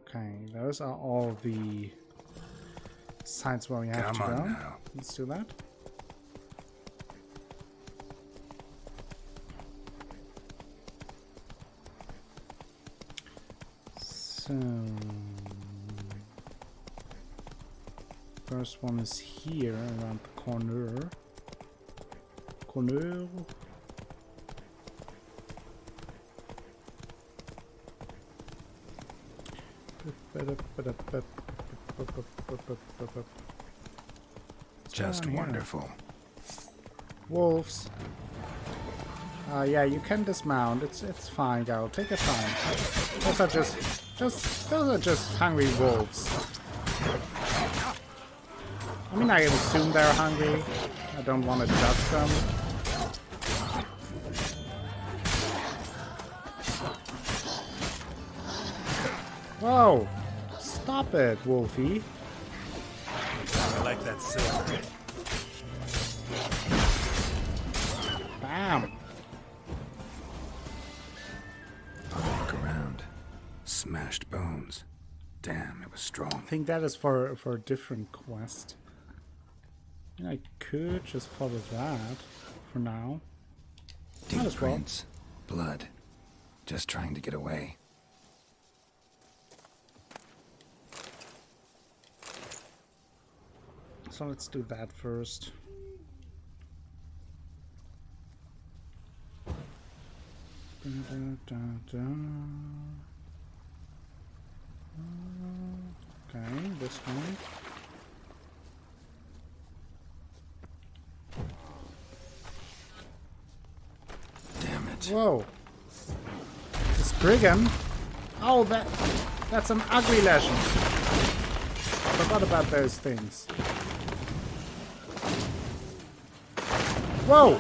Okay, those are all the sites where we have to go. Now. Let's do that. So first one is here, around the corner. Corner. Just wonderful. Wolves. Yeah, you can dismount. It's fine, girl. Take your time. Those are just hungry wolves. I mean, I assume they're hungry. I don't want to judge them. Whoa! Stop it, Wolfie. I like that silver. Bam! I'll look around. Smashed bones. Damn, it was strong. I think that is for a different quest. I could just follow that for now. Deep prints. Blood. Just trying to get away. So let's do that first. Okay, this one. Damn it. Whoa. This brigand? Oh, that's an ugly legend. Forgot about those things. Whoa!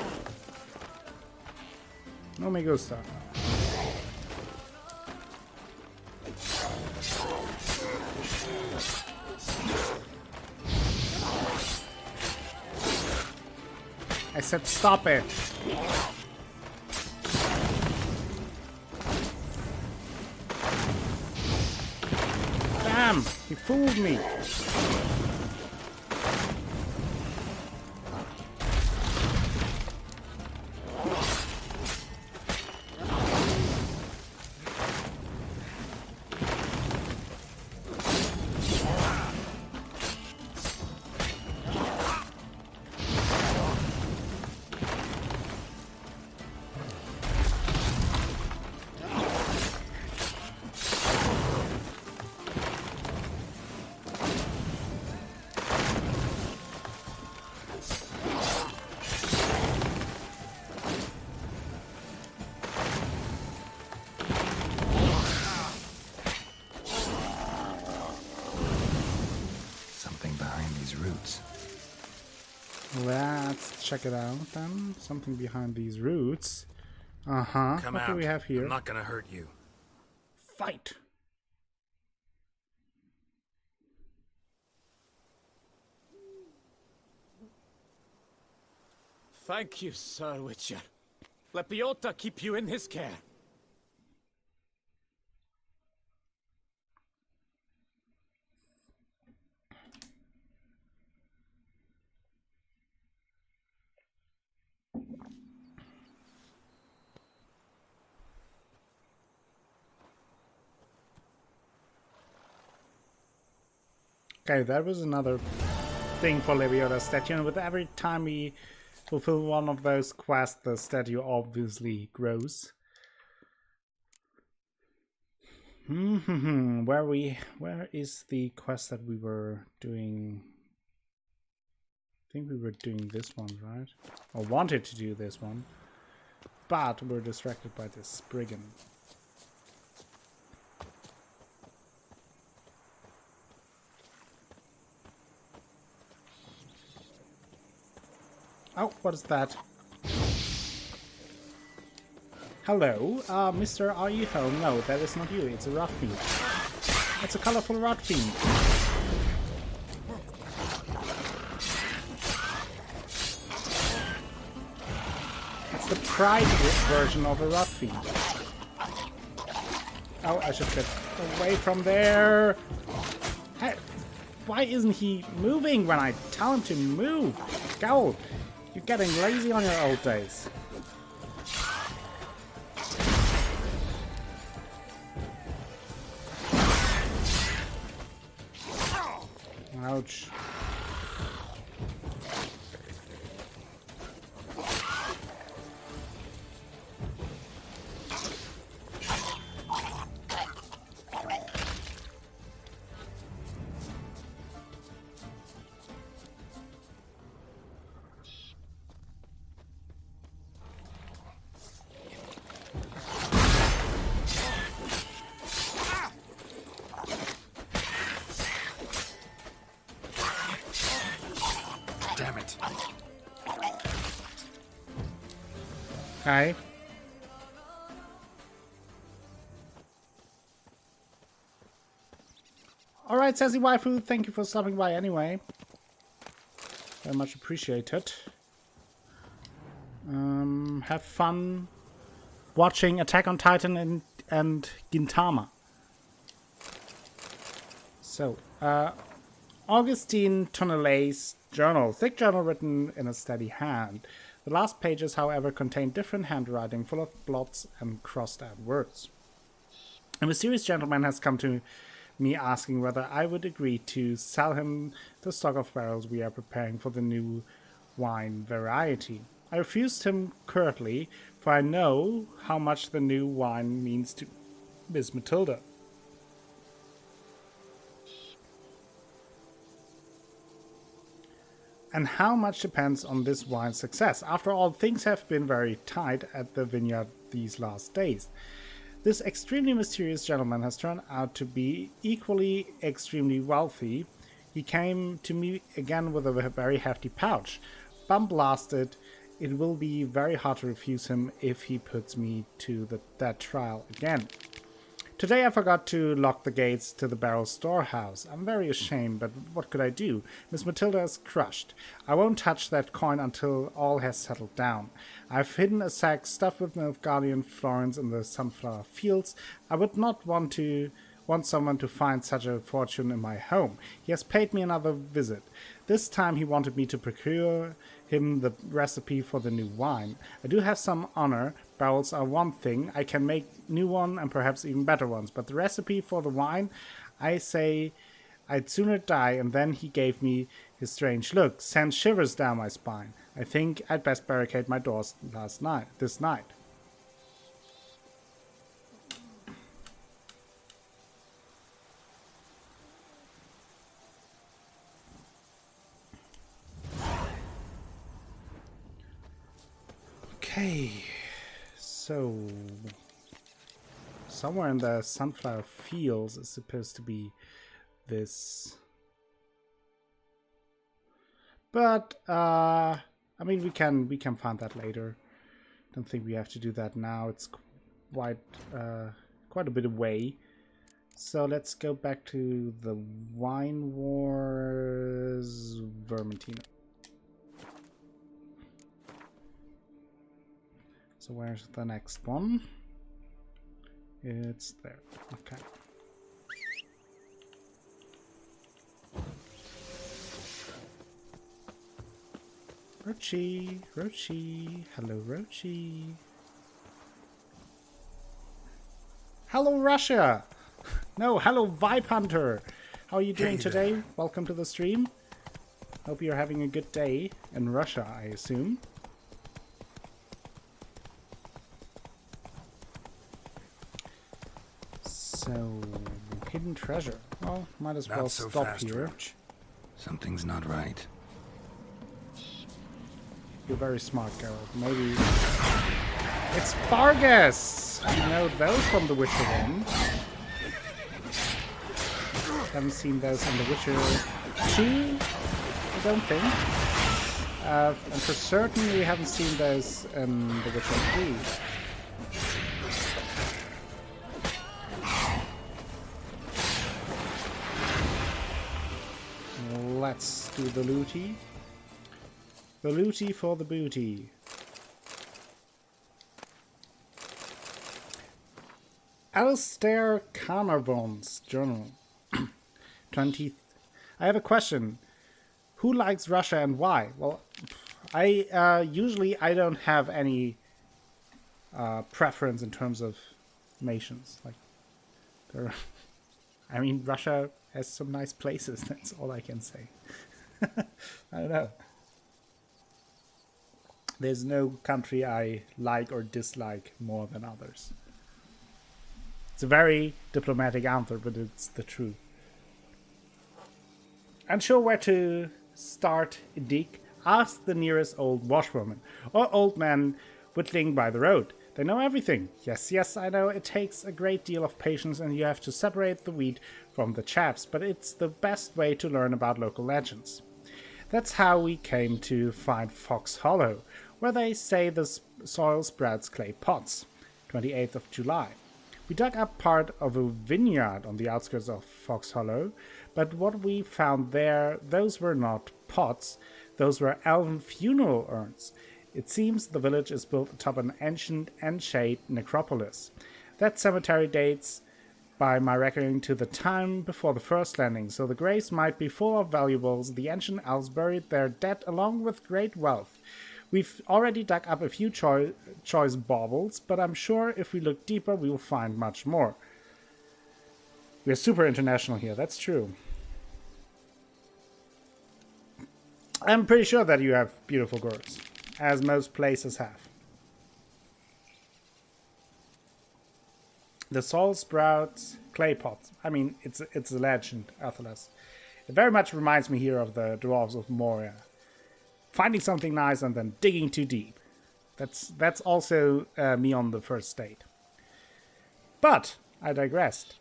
No me gusta. I said stop it. Damn! He fooled me. Let's check it out then. Something behind these roots. Uh-huh. Come what out. do we have here? I'm not gonna hurt you. Fight! Thank you, Sir Witcher. Let Biota keep you in his care. Okay, that was another thing for Lebioda's statue, and with every time we fulfill one of those quests, the statue obviously grows. Where is the quest that we were doing? I think we were doing this one, right? Or wanted to do this one, but we're distracted by this brigand. Oh, what is that? Hello, mister, are you home? No, that is not you, it's a rot fiend. It's a colorful rot fiend. It's the pride version of a rot fiend. Oh, I should get away from there. Hey, why isn't he moving when I tell him to move? Go! You're getting lazy on your old days. Ouch. Hi. Alright, Sassy Waifu, thank you for stopping by anyway. Very much appreciated. Have fun watching Attack on Titan and Gintama. So, Augustine Tonnelet's journal. Thick journal written in a steady hand. The last pages, however, contain different handwriting full of blots and crossed out words. A mysterious gentleman has come to me asking whether I would agree to sell him the stock of barrels we are preparing for the new wine variety. I refused him curtly, for I know how much the new wine means to Miss Matilda. And how much depends on this wine's success. After all, things have been very tight at the vineyard these last days. This extremely mysterious gentleman has turned out to be equally extremely wealthy. He came to me again with a very hefty pouch. Bum blasted, it will be very hard to refuse him if he puts me to that trial again. Today I forgot to lock the gates to the barrel storehouse. I'm very ashamed, but what could I do? Miss Matilda is crushed. I won't touch that coin until all has settled down. I've hidden a sack stuffed with Nilfgaardian florins in the sunflower fields. I would not want someone to find such a fortune in my home. He has paid me another visit. This time he wanted me to procure him the recipe for the new wine. I do have some honor. Barrels are one thing. I can make new one and perhaps even better ones. But the recipe for the wine, I say I'd sooner die. And then he gave me his strange look. Sent shivers down my spine. I think I'd best barricade my doors this night. Okay, so somewhere in the sunflower fields is supposed to be this, but I mean we can find that later. Don't think we have to do that now. It's quite a bit away. So let's go back to the Wine Wars Vermentino. So where's the next one? It's there. Okay. Rochi, Rochi. Hello, Rochi. Hello, Russia. No, hello, Vibe Hunter. How are you doing today? Welcome to the stream. Hope you're having a good day in Russia, I assume. So, hidden treasure. Well, might as well stop here. Roach. Something's not right. You're very smart, Geralt. Maybe it's Vargas. You know those from The Witcher 1. Haven't seen those in The Witcher 2. I don't think. And for certain, we haven't seen those in The Witcher 3. Let's do the looty. The looty for the booty. Alistair Carnarvon's journal. 20th. I have a question. Who likes Russia and why? Well, I usually I don't have any preference in terms of nations. Like, I mean, Russia has some nice places. That's all I can say. I don't know. There's no country I like or dislike more than others. It's a very diplomatic answer, but it's the truth. Unsure where to start, Dick? Ask the nearest old washwoman or old man whittling by the road. They know everything. Yes, I know it takes a great deal of patience and you have to separate the wheat from the chaffs, but it's the best way to learn about local legends. That's how we came to find Fox Hollow. where they say the soil sprouts clay pots. 28th of July. We dug up part of a vineyard on the outskirts of Fox Hollow, but what we found there, those were not pots, those were elven funeral urns. It seems the village is built atop an ancient N-shaped necropolis. That cemetery dates, by my reckoning, to the time before the first landing, so the graves might be full of valuables. The ancient elves buried their dead along with great wealth. We've already dug up a few choice baubles, but I'm sure if we look deeper we will find much more. We're super international here, that's true. I'm pretty sure that you have beautiful girls, as most places have. The soul sprouts clay pots. I mean, it's a legend, Athelas. It very much reminds me here of the Dwarves of Moria. Finding something nice and then digging too deep. That's also me on the first date. But I digressed.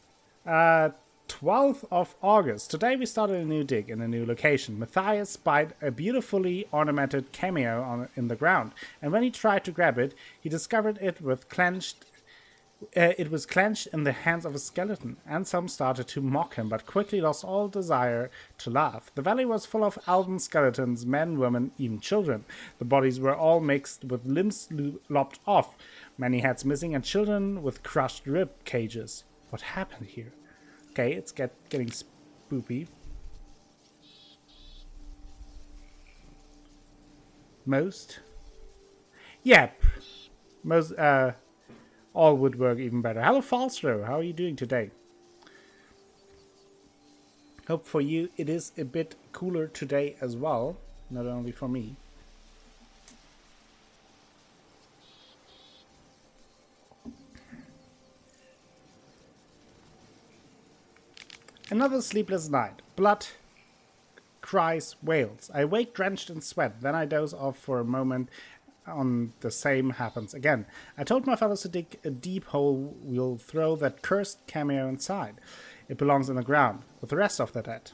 12th of August. Today we started a new dig in a new location. Matthias spied a beautifully ornamented cameo in the ground, and when he tried to grab it, he discovered it was clenched in the hands of a skeleton, and some started to mock him, but quickly lost all desire to laugh. The valley was full of elven skeletons, men, women, even children. The bodies were all mixed with limbs lopped off, many heads missing, and children with crushed rib cages. What happened here? Okay, it's getting spoopy. Most? Yep. Most, all would work even better. Hello, Falstro. How are you doing today? Hope for you it is a bit cooler today as well. Not only for me. Another sleepless night. Blood, cries, wails. I wake drenched in sweat. Then I doze off for a moment. On the same happens again. I told my fellows to dig a deep hole. We'll throw that cursed cameo inside. It belongs in the ground with the rest of the dead.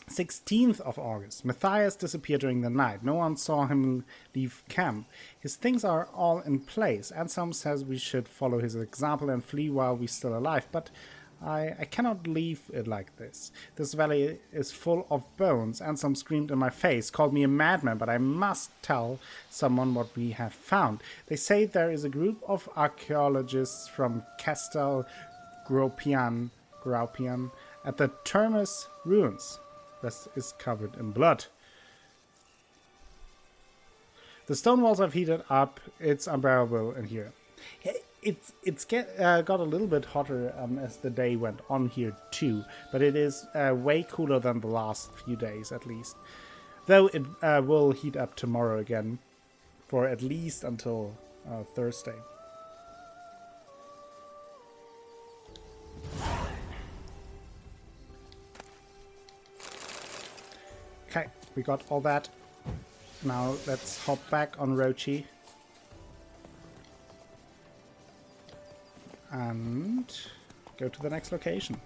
16th of August. Matthias disappeared during the night. No one saw him leave camp. His things are all in place. Anselm says we should follow his example and flee while we're still alive, but I cannot leave it like this. This valley is full of bones. Anselm screamed in my face, called me a madman, but I must tell someone what we have found. They say there is a group of archaeologists from Castel Graupian at the Termes ruins. Rest is covered in blood. The stone walls have heated up. It's unbearable in here. It's got a little bit hotter as the day went on here too, but it is way cooler than the last few days at least. Though it will heat up tomorrow again for at least until Thursday. Okay, we got all that. Now let's hop back on Rochi. And go to the next location.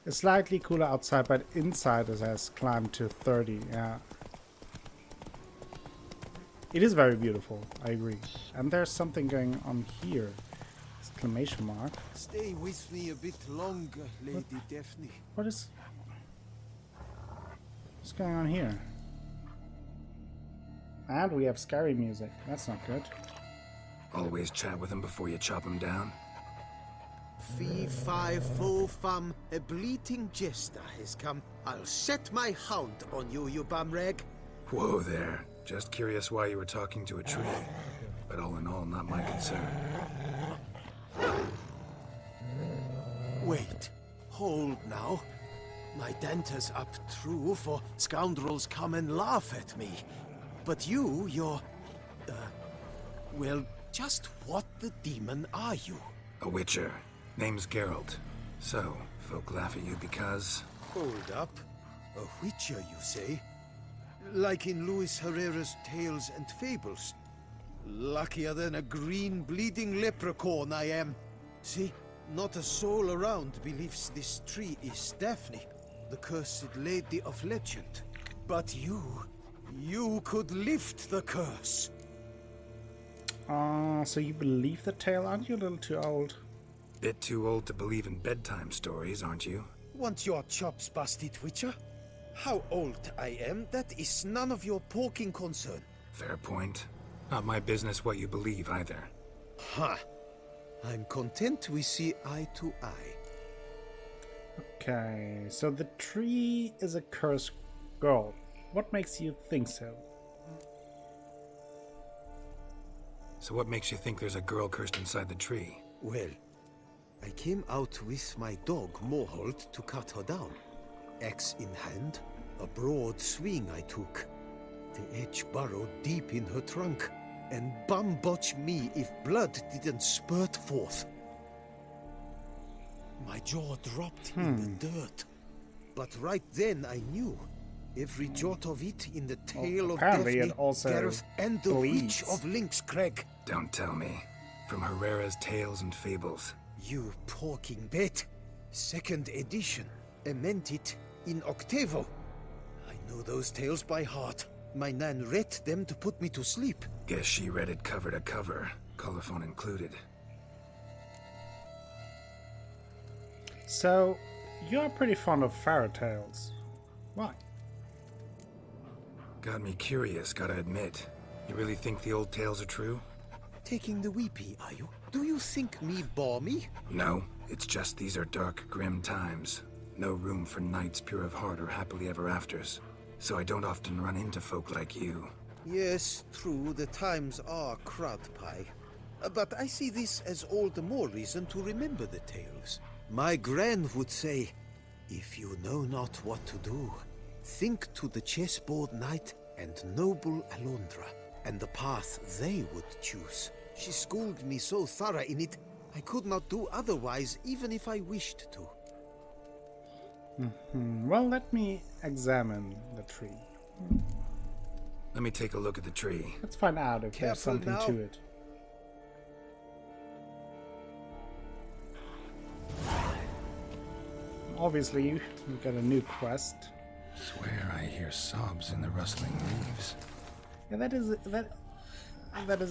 It's slightly cooler outside, but inside it has climbed to 30, yeah. It is very beautiful, I agree. And there's something going on here. Exclamation mark. Stay with me a bit longer, Lady Daphne. What's going on here? And we have scary music. That's not good. Always chat with him before you chop him down. Fee, fi, fo, fum, a bleating jester has come. I'll set my hound on you, you bumrag. Whoa there. Just curious why you were talking to a tree. But all in all, not my concern. Wait. Hold now. My denter's up true, for scoundrels come and laugh at me. But you're... well, just what the demon are you? A witcher. Name's Geralt. So, folk laugh at you because... Hold up. A witcher, you say? Like in Luis Herrera's Tales and Fables. Luckier than a green bleeding leprechaun I am. See, not a soul around believes this tree is Daphne, the cursed lady of legend. But you could lift the curse. So you believe the tale? Aren't you a little too old? Bit too old to believe in bedtime stories, aren't you? Want your chops busted, Witcher? How old I am, that is none of your poking concern. Fair point. Not my business what you believe either. Ha! I'm content we see eye to eye. Okay, so the tree is a cursed girl. What makes you think so? So what makes you think there's a girl cursed inside the tree? Well, I came out with my dog Mohold to cut her down. Axe in hand, a broad swing I took. The edge burrowed deep in her trunk, and bum-botch me if blood didn't spurt forth. My jaw dropped in the dirt. But right then I knew. Every jot of it in the tale of Daphne, Gareth, and the Witch of Lynx Crag. Don't tell me. From Herrera's Tales and Fables. You porking bet. 2nd edition. Amended in octavo. I know those tales by heart. My nan read them to put me to sleep. Guess she read it cover to cover, colophon included. So, you're pretty fond of fairy tales. Why? Got me curious, gotta admit. You really think the old tales are true? Taking the weepy, are you? Do you think me balmy? No, it's just these are dark, grim times. No room for knights pure of heart or happily ever afters. So I don't often run into folk like you. Yes, true, the times are crud pie. But I see this as all the more reason to remember the tales. My gran would say, if you know not what to do, think to the chessboard knight and noble Alondra, and the path they would choose. She schooled me so thorough in it, I could not do otherwise even if I wished to. Well, let me examine the tree. Let me take a look at the tree. Let's find out if there's something to it. Obviously, you got a new quest. Swear I hear sobs in the rustling leaves. Yeah, that is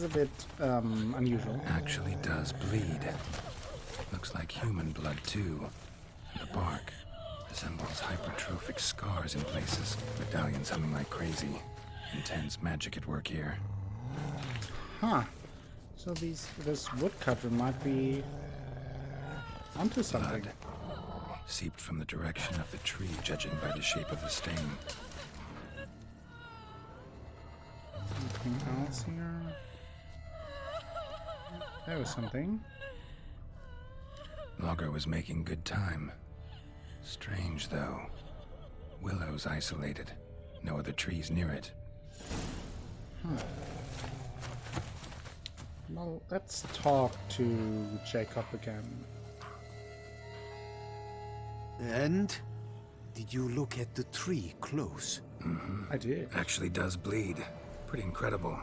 a bit unusual. Actually does bleed. Looks like human blood too. The bark resembles hypertrophic scars in places. Medallions humming like crazy. Intense magic at work here. Huh. So this woodcutter might be onto something. Blood seeped from the direction of the tree, judging by the shape of the stain. Anything else here? There was something. Logger was making good time. Strange, though. Willow's isolated. No other trees near it. Well, let's talk to Jacob again. And? Did you look at the tree close? I did. Actually does bleed. Pretty incredible.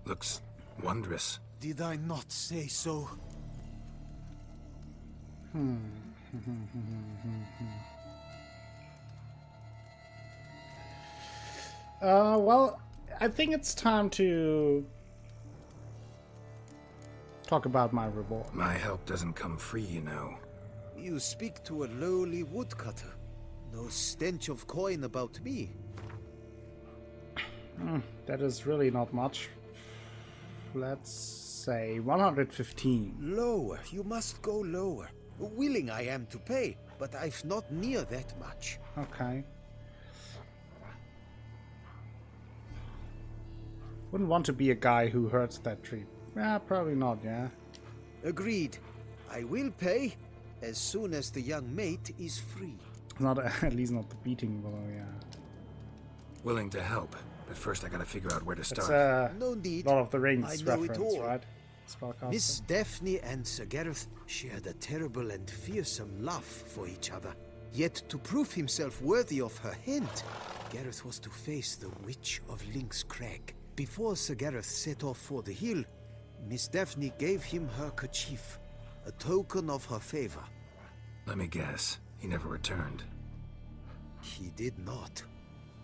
Looks wondrous. Did I not say so? Well, I think it's time to talk about my reward. My help doesn't come free, you know. You speak to a lowly woodcutter. No stench of coin about me. That is really not much. Let's say 115. Lower, you must go lower. Willing I am to pay, but I've not near that much. Okay. Wouldn't want to be a guy who hurts that tree. Yeah, probably not, yeah. Agreed. I will pay as soon as the young mate is free. Not at least not the beating blow, yeah. Willing to help, but first I gotta figure out where to It's start. No need. Lord of the Rings I know reference, it all. right? spellcaster. Miss Daphne and Sir Gareth shared a terrible and fearsome love for each other. Yet to prove himself worthy of her hand, Gareth was to face the Witch of Lynx Crag. Before Sir Gareth set off for the hill, Miss Daphne gave him her kerchief, a token of her favor. Let me guess, he never returned. He did not.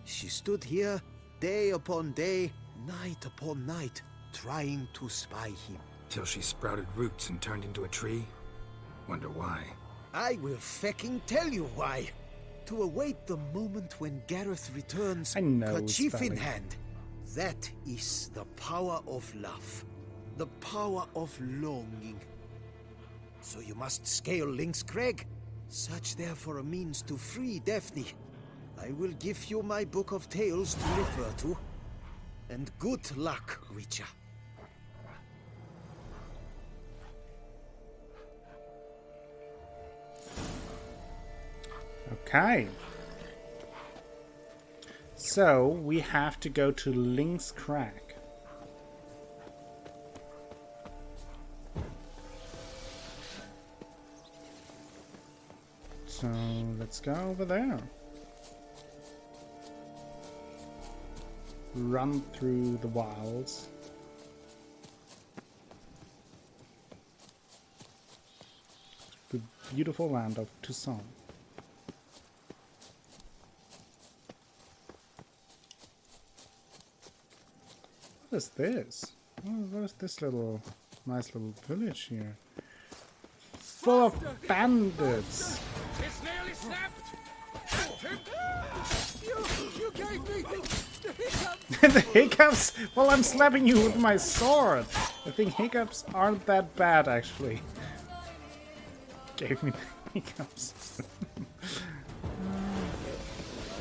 She stood here, day upon day, night upon night, trying to spy him. Till she sprouted roots and turned into a tree? Wonder why. I will fecking tell you why. To await the moment when Gareth returns, kerchief in hand. That is the power of love. The power of longing. So you must scale Lynx Crag. Search there for a means to free Daphne. I will give you my book of tales to refer to. And good luck, Witcher. Okay. So, we have to go to Lynx Crag. So, let's go over there. Run through the wilds. The beautiful land of Toussaint. What is this? Oh, what is this little nice little village here? Full of bandits. It's nearly snapped. You gave me the hiccups. The hiccups? Well, I'm slapping you with my sword. I think hiccups aren't that bad, actually. Gave me the hiccups.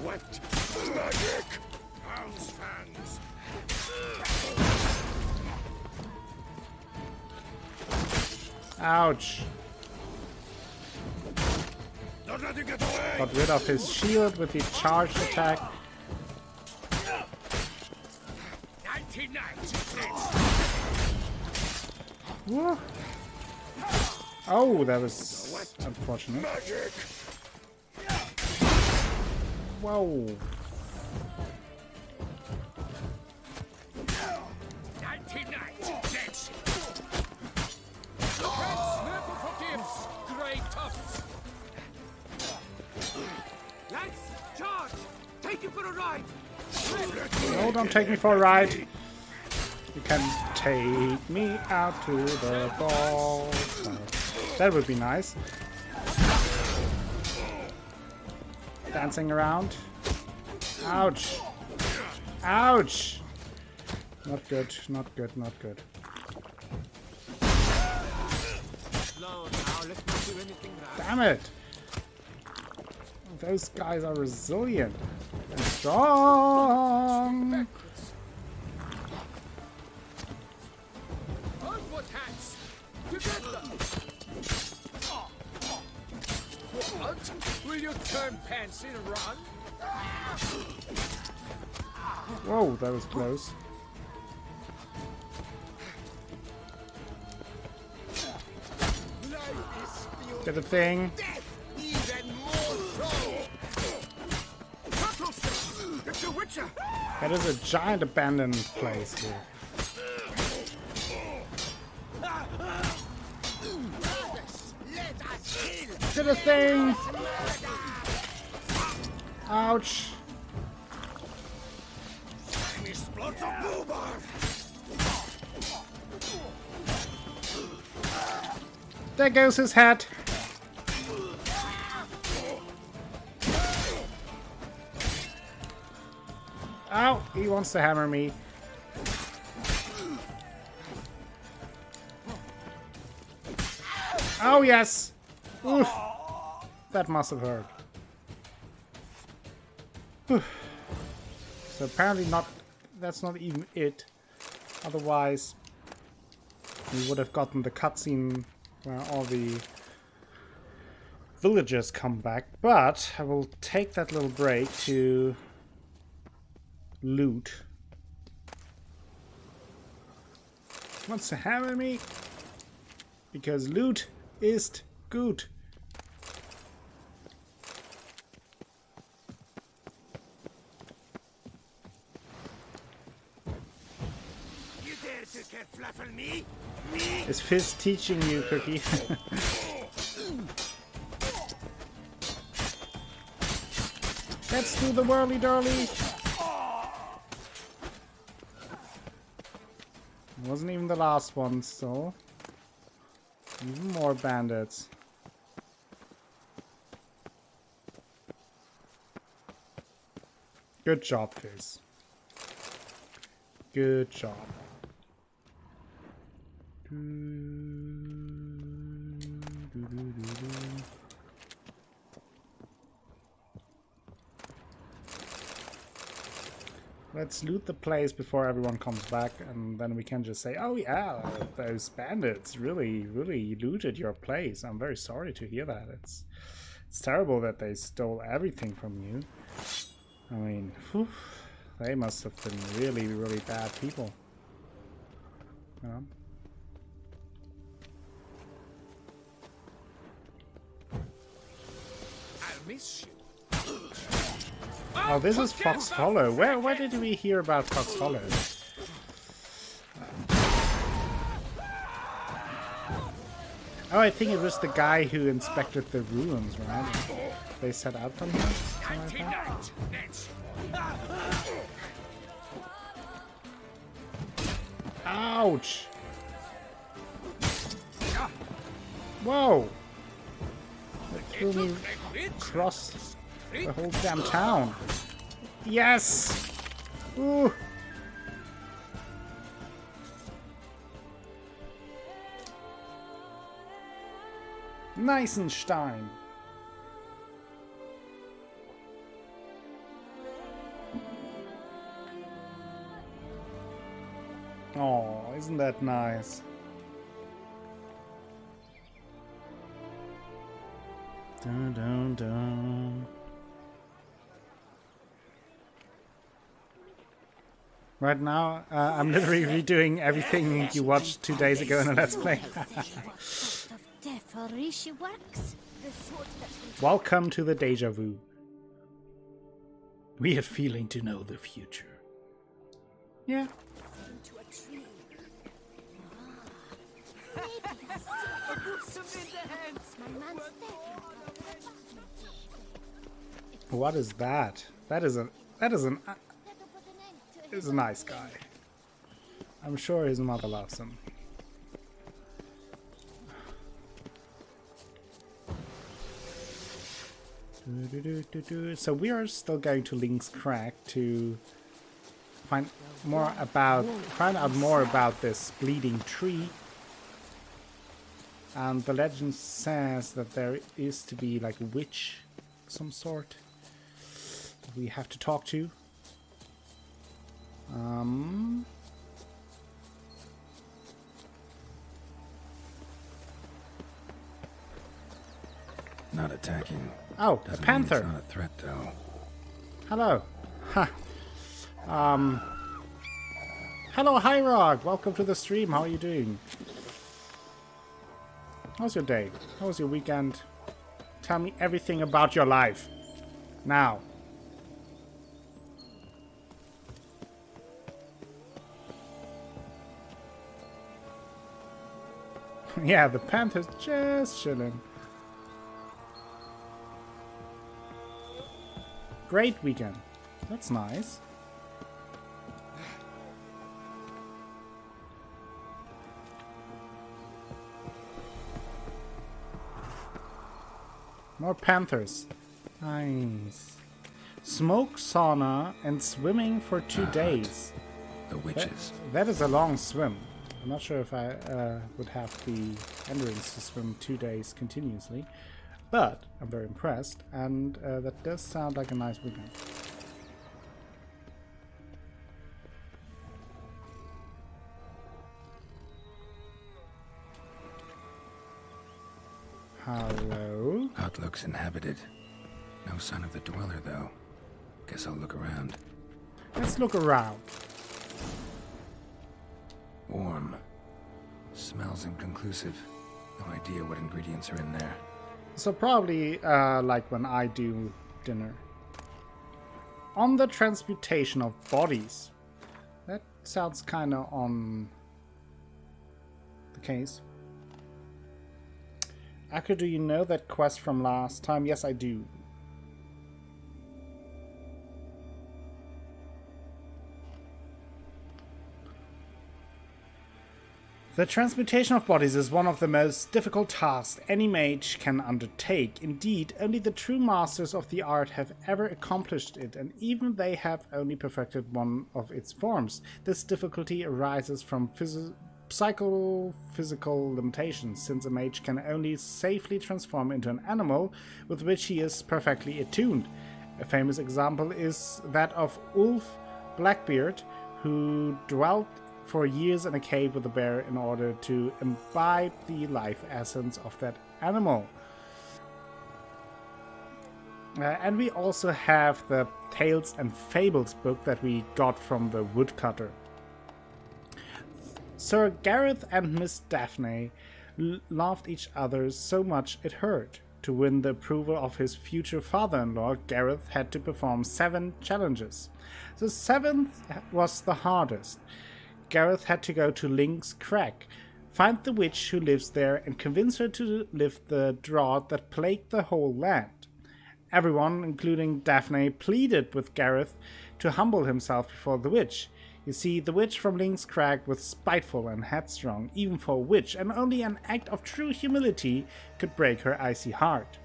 What magic? House fans. Ouch. Don't let him get away. Got rid of his shield with the charged attack. 99. Whoa. Oh, that was unfortunate. Magic. Whoa. 99. That's Never forgives. Great tufts. Lads, charge! Take him for a ride. No, don't take me for a ride. You can take me out to the ball. No. That would be nice. Dancing around. Ouch. Ouch. Not good, not good, not good. Slow now, let's not do anything rash. Damn it. Those guys are resilient and strong. Onward, hands! Together! What? Will you turn pants and run? Whoa, that was close. Get the thing. even more so. It's a witcher. That is a giant abandoned place here. Get the thing. Ouch. There goes his head. Ow, he wants to hammer me. Oh, yes. Oof. That must have hurt. So apparently not, that's not even it. Otherwise, we would have gotten the cutscene where all the villagers come back. But I will take that little break to loot. wants to hammer me. Because loot is good. You dare to kerfluffle me? Is Fizz teaching you, Cookie? Let's do the whirly darly. Wasn't even the last one, so even more bandits. Good job, Fizz. Good job. Let's loot the place before everyone comes back, and then we can just say, oh yeah, those bandits really looted your place. I'm very sorry to hear that. It's terrible that they stole everything from you. I mean, whew, they must have been really bad people. Yeah. I'll miss you. Oh, this is Fox Hollow. Where did we hear about Fox Hollow? Oh, I think it was the guy who inspected the ruins, right? They set out from here? Something like that? Ouch! Whoa! They threw me across the whole damn town. Yes! Ooh! Neisenstein! Oh, isn't that nice? Dun dun dun. Right now, I'm literally redoing everything you watched 2 days ago in a Let's Play. Welcome to the Deja Vu. We have feeling to know the future. Yeah. What is that? That is a nice guy. I'm sure his mother loves him. So we are still going to Link's Crag to find out more about this bleeding tree. And the legend says that there is to be like a witch of some sort that we have to talk to. Not attacking. Oh, a panther. It's not a threat, though. Hello. Ha. Hello, Hyrog. Welcome to the stream. How are you doing? How's your day? How was your weekend? Tell me everything about your life. Now. Yeah, the panther's just chilling. Great weekend. That's nice. More panthers. Nice. Smoke sauna and swimming for 2 days. The witches. That is a long swim. I'm not sure if I would have the endurance to swim 2 days continuously, but I'm very impressed, and that does sound like a nice weekend. Hello? Outlook's inhabited. No sign of the dweller, though. Guess I'll look around. Let's look around. Warm. Smells inconclusive. No idea what ingredients are in there. So probably like when I do dinner. On the transmutation of bodies. That sounds kind of on the case. Akka, do you know that quest from last time? Yes, I do. The transmutation of bodies is one of the most difficult tasks any mage can undertake. Indeed, only the true masters of the art have ever accomplished it, and even they have only perfected one of its forms. This difficulty arises from psychophysical limitations, since a mage can only safely transform into an animal with which he is perfectly attuned. A famous example is that of Ulf Blackbeard, who dwelt for years in a cave with a bear in order to imbibe the life essence of that animal. And we also have the Tales and Fables book that we got from the woodcutter. Sir Gareth and Miss Daphne loved each other so much it hurt. To win the approval of his future father-in-law, Gareth had to perform 7 challenges. The 7th was the hardest. Gareth had to go to Link's Crag, find the witch who lives there, and convince her to lift the drought that plagued the whole land. Everyone, including Daphne, pleaded with Gareth to humble himself before the witch. You see, the witch from Link's Crag was spiteful and headstrong, even for a witch, and only an act of true humility could break her icy heart.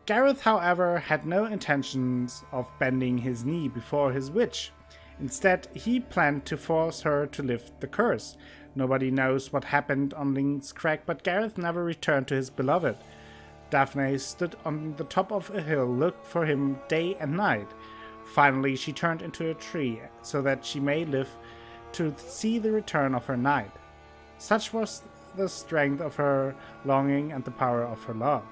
Gareth, however, had no intentions of bending his knee before his witch. Instead, he planned to force her to lift the curse. Nobody knows what happened on Link's Crag, but Gareth never returned to his beloved. Daphne stood on the top of a hill, looked for him day and night. Finally, she turned into a tree, so that she may live to see the return of her knight. Such was the strength of her longing and the power of her love.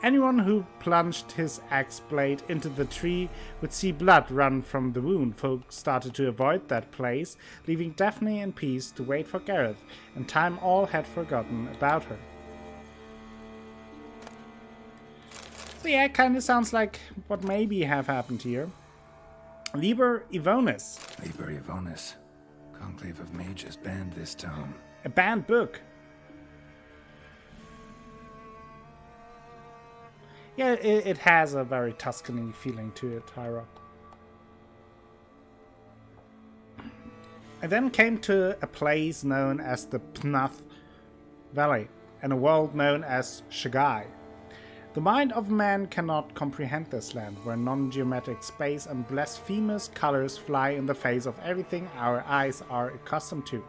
Anyone who plunged his axe blade into the tree would see blood run from the wound. Folk started to avoid that place, leaving Daphne in peace to wait for Gareth, and time all had forgotten about her. So yeah, it kind of sounds like what maybe have happened here. Liber Evonis. Liber Evonis. Conclave of Mages banned this tome. A banned book. Yeah, it has a very Tuscany feeling to it, Hyra. I then came to a place known as the Pnath Valley, and a world known as Shagai. The mind of man cannot comprehend this land, where non-geometric space and blasphemous colors fly in the face of everything our eyes are accustomed to.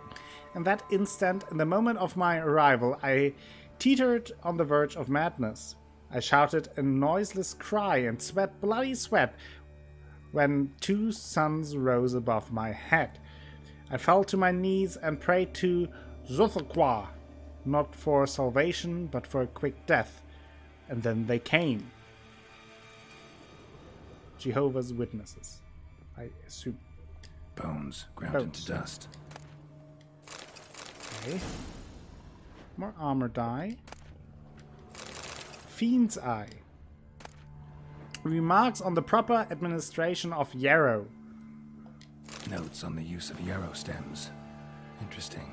In that instant, in the moment of my arrival, I teetered on the verge of madness. I shouted a noiseless cry and sweat bloody sweat when 2 suns rose above my head. I fell to my knees and prayed to Xothaqua, not for salvation, but for a quick death. And then they came. Jehovah's Witnesses, I assume. Bones ground into dust. Okay. More armor die. Fiend's Eye. Remarks on the proper administration of yarrow. Notes on the use of yarrow stems. Interesting.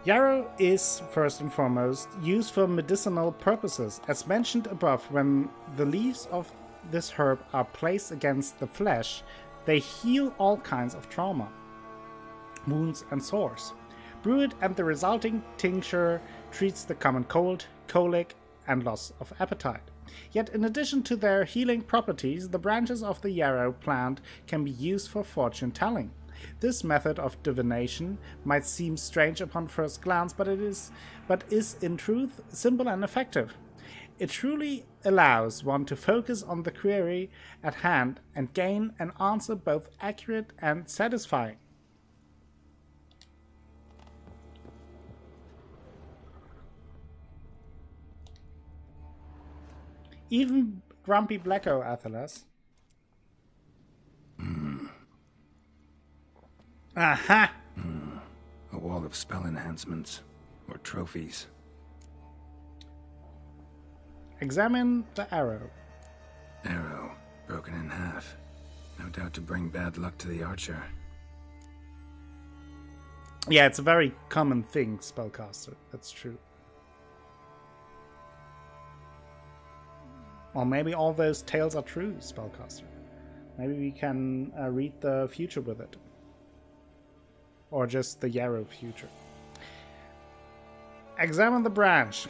Yarrow is, first and foremost, used for medicinal purposes. As mentioned above, when the leaves of this herb are placed against the flesh, they heal all kinds of trauma, wounds and sores. Brew it and the resulting tincture treats the common cold, colic, and loss of appetite. Yet in addition to their healing properties, the branches of the yarrow plant can be used for fortune telling. This method of divination might seem strange upon first glance, but is in truth simple and effective. It truly allows one to focus on the query at hand and gain an answer both accurate and satisfying. Even grumpy Blacko, Athelas. Aha! A wall of spell enhancements, or trophies. Examine the arrow. Arrow, broken in half. No doubt to bring bad luck to the archer. Yeah, it's a very common thing, spellcaster. That's true. Or maybe all those tales are true, spellcaster. Maybe we can read the future with it. Or just the yarrow future. Examine the branch.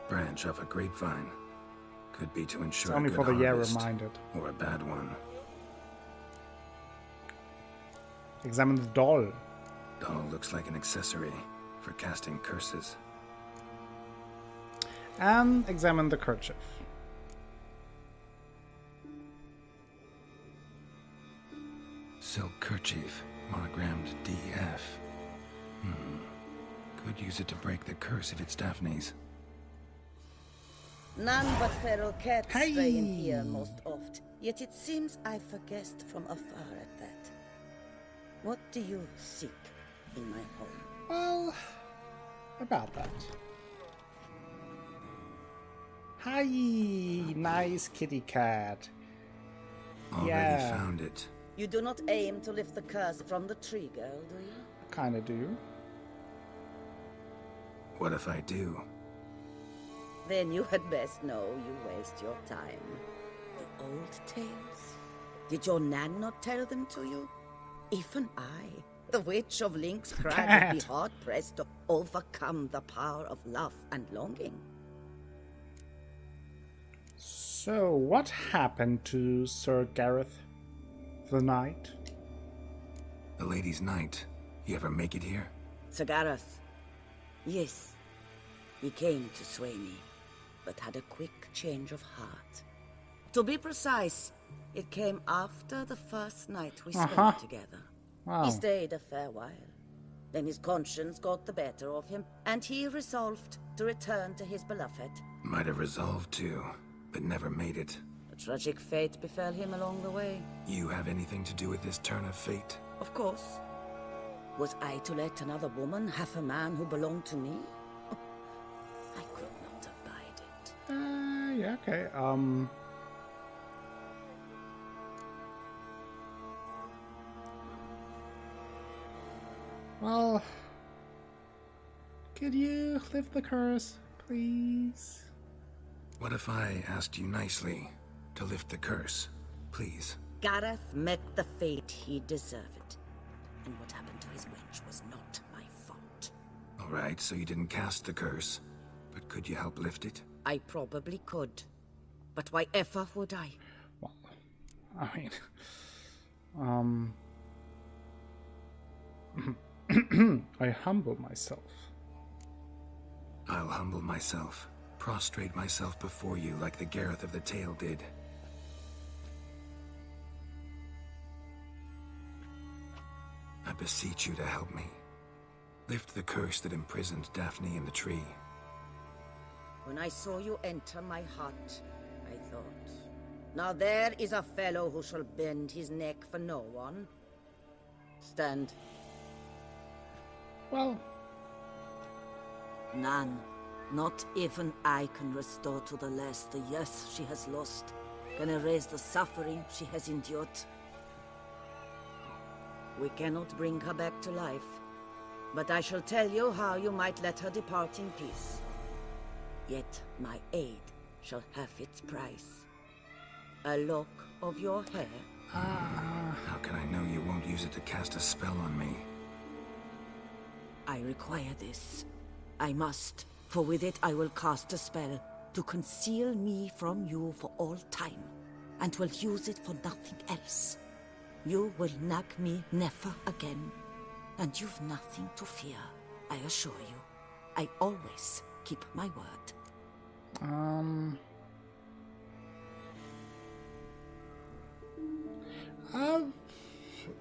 Branch of a grapevine. Could be to ensure It's only a for good the harvest, yarrow-minded. or a bad one. Examine the doll. Doll looks like an accessory for casting curses. And examine the kerchief. Silk kerchief, monogrammed DF. Could use it to break the curse if it's Daphne's. None but feral cats stray in here most oft. Yet it seems I've a guest from afar at that. What do you seek in my home? Well, about that. Hi, nice kitty cat. Already found it. You do not aim to lift the curse from the tree, girl, do you? Kinda do. What if I do? Then you had best know you waste your time. The old tales? Did your Nan not tell them to you? Even I, the Witch of Link's Crag, would be hard-pressed to overcome the power of love and longing. So, what happened to Sir Gareth the Knight? The Lady's Knight. You ever make it here? Sir Gareth. Yes. He came to sway me, but had a quick change of heart. To be precise, it came after the first night we spent together. Wow. He stayed a fair while. Then his conscience got the better of him, and he resolved to return to his beloved. Might have resolved to, but never made it. A tragic fate befell him along the way. You have anything to do with this turn of fate? Of course. Was I to let another woman have a man who belonged to me? I could not abide it. Yeah, okay. Well, could you lift the curse, please? What if I asked you nicely to lift the curse, please? Gareth met the fate he deserved. And what happened to his wench was not my fault. Alright, so you didn't cast the curse, but could you help lift it? I probably could. But why ever would I? Well, I mean... I humble myself. I'll humble myself. Prostrate myself before you like the Gareth of the Tale did. I beseech you to help me. Lift the curse that imprisoned Daphne in the tree. When I saw you enter my heart, I thought, now there is a fellow who shall bend his neck for no one. Stand. Well... None. Not even I can restore to the lass the years she has lost, can erase the suffering she has endured. We cannot bring her back to life, but I shall tell you how you might let her depart in peace. Yet my aid shall have its price. A lock of your hair. How can I know you won't use it to cast a spell on me? I require this. I must, for with it I will cast a spell to conceal me from you for all time, and will use it for nothing else. You will nag me never again, and you've nothing to fear, I assure you. I always keep my word.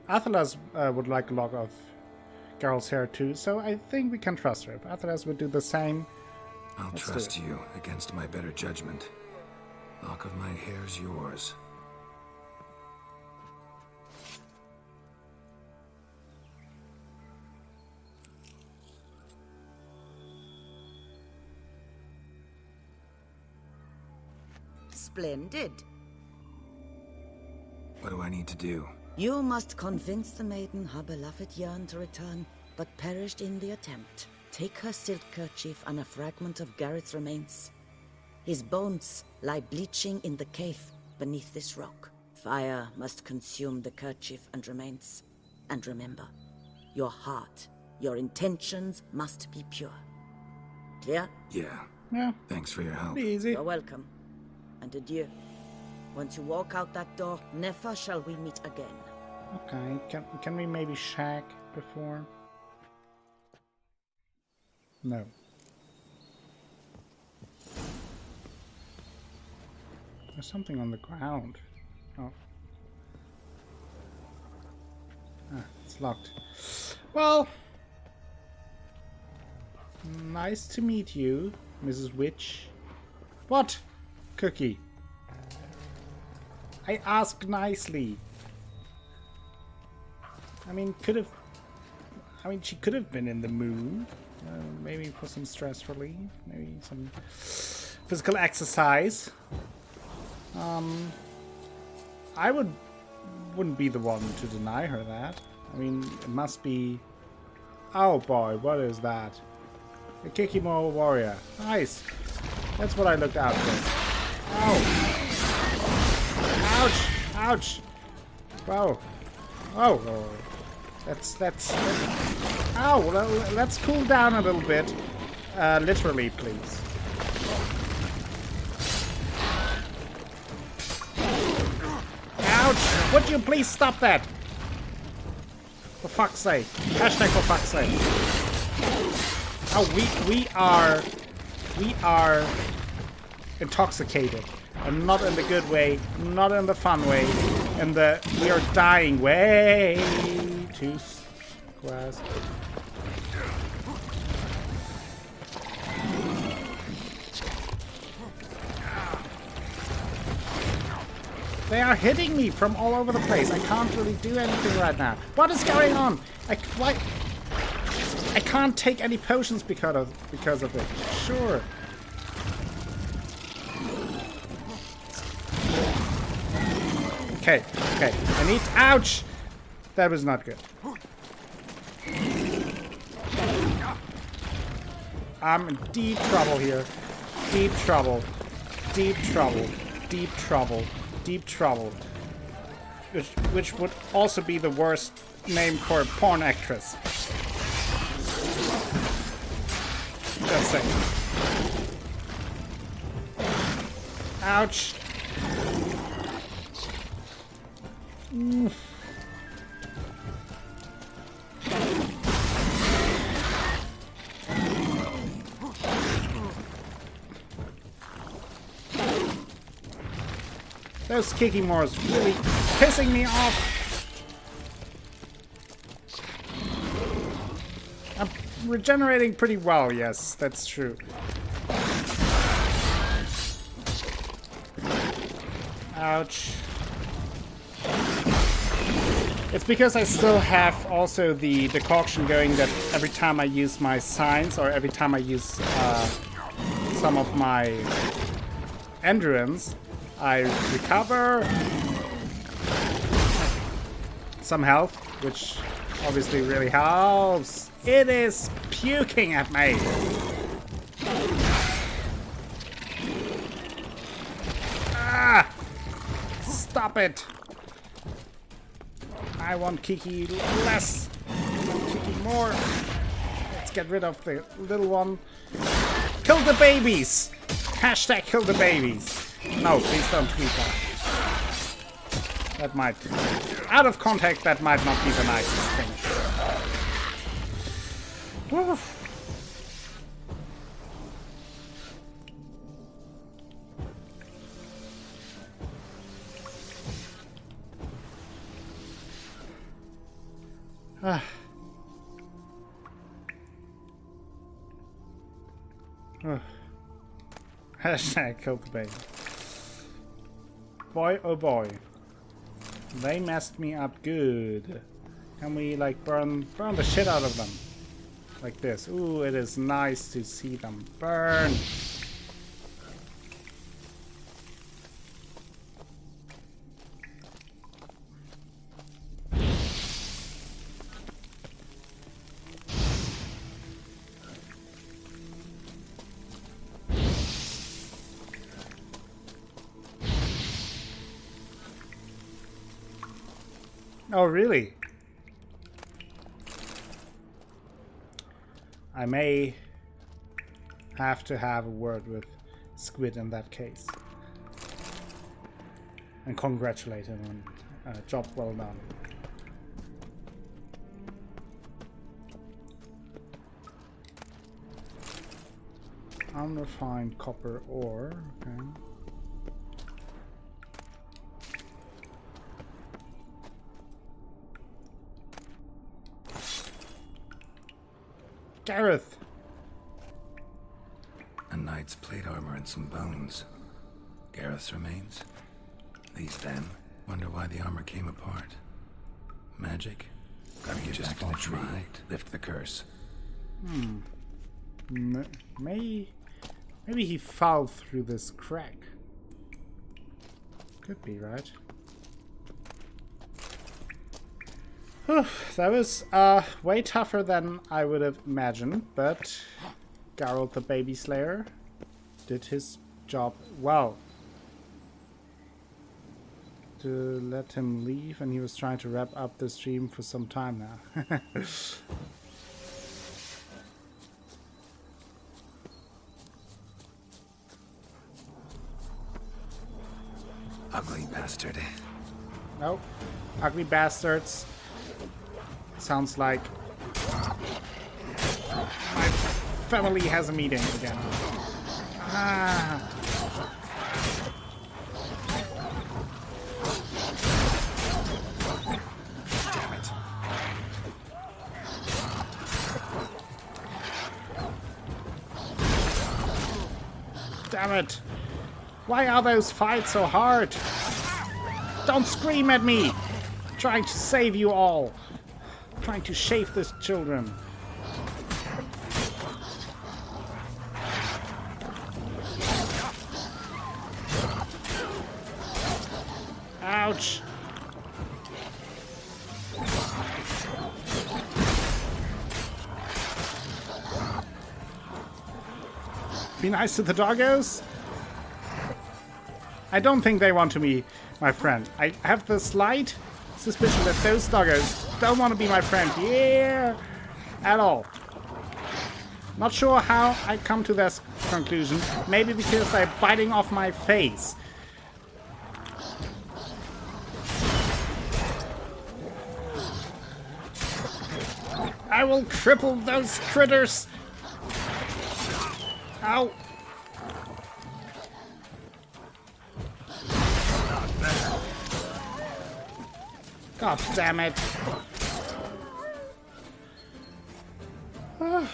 Athelas would like a lock of Geralt's hair too, so I think we can trust her. If Athelas would do the same, I'll trust you against my better judgment. Lock of my hair's yours. Splendid. What do I need to do? You must convince the maiden her beloved yearned to return, but perished in the attempt. Take her silk kerchief and a fragment of Garrett's remains. His bones lie bleaching in the cave beneath this rock. Fire must consume the kerchief and remains. And remember, your heart, your intentions must be pure. Clear? Yeah. Thanks for your help. Easy. You're welcome. And adieu. Once you walk out that door, never shall we meet again. Okay, can we maybe shag before? No. There's something on the ground. Oh. Ah, it's locked. Well, nice to meet you, Mrs. Witch. What? Cookie. I asked nicely. I mean, she could have been in the mood. Maybe for some stress relief. Maybe some physical exercise. I wouldn't be the one to deny her that. I mean, it must be... Oh boy, what is that? A Kikimo warrior. Nice. That's what I looked out for. Ow. Ouch! Ouch! Wow. Oh. That's... Ow! Let's cool down a little bit. Literally, please. Ouch! Would you please stop that? For fuck's sake. Hashtag for fuck's sake. Oh, we are intoxicated. And not in the good way, not in the fun way. We are dying way too fast. They are hitting me from all over the place. I can't really do anything right now. What is going on? I can't take any potions because of it. Sure. Okay. I need... Ouch! That was not good. I'm in deep trouble here. Deep trouble. Deep trouble. Deep trouble. Deep trouble. Which would also be the worst name for a porn actress. Just saying. Ouch. Those Kikimores really pissing me off. I'm regenerating pretty well, yes, that's true. Ouch. It's because I still have also the decoction going that every time I use my signs or every time I use some of my endurance, I recover some health, which obviously really helps. It is puking at me. Ah! Stop it. I want Kiki less. I want Kiki more. Let's get rid of the little one. Kill the babies. Hashtag kill the babies. No, please don't tweet that. That might... Out of context, that might not be the nicest thing. Woo. Hashtag kill the baby. Boy, oh boy. They messed me up good. Can we, like, burn the shit out of them? Like this. Ooh, it is nice to see them burn. Oh, really? I may have to have a word with Squid in that case. And congratulate him on a job well done. Unrefined copper ore, okay. Gareth! A knight's plate armor and some bones. Gareth's remains? These them? Wonder why the armor came apart. Magic? Gotta get back to the tree. Lift the curse. Maybe he fell through this crack. Could be, right? That was way tougher than I would have imagined, but Geralt the Baby Slayer did his job well. To let him leave, and he was trying to wrap up the stream for some time now. Ugly bastard. Nope. Ugly bastards. Sounds like my family has a meeting again. Ah. Damn it. Damn it. Why are those fights so hard? Don't scream at me! I'm trying to save you all. I'm trying to shave these children. Ouch! Be nice to the doggos? I don't think they want to be my friend. I have the slight suspicion that those doggos don't want to be my friend. Yeah! At all. Not sure how I come to this conclusion. Maybe because they're biting off my face. I will cripple those critters! Ow! God damn it. And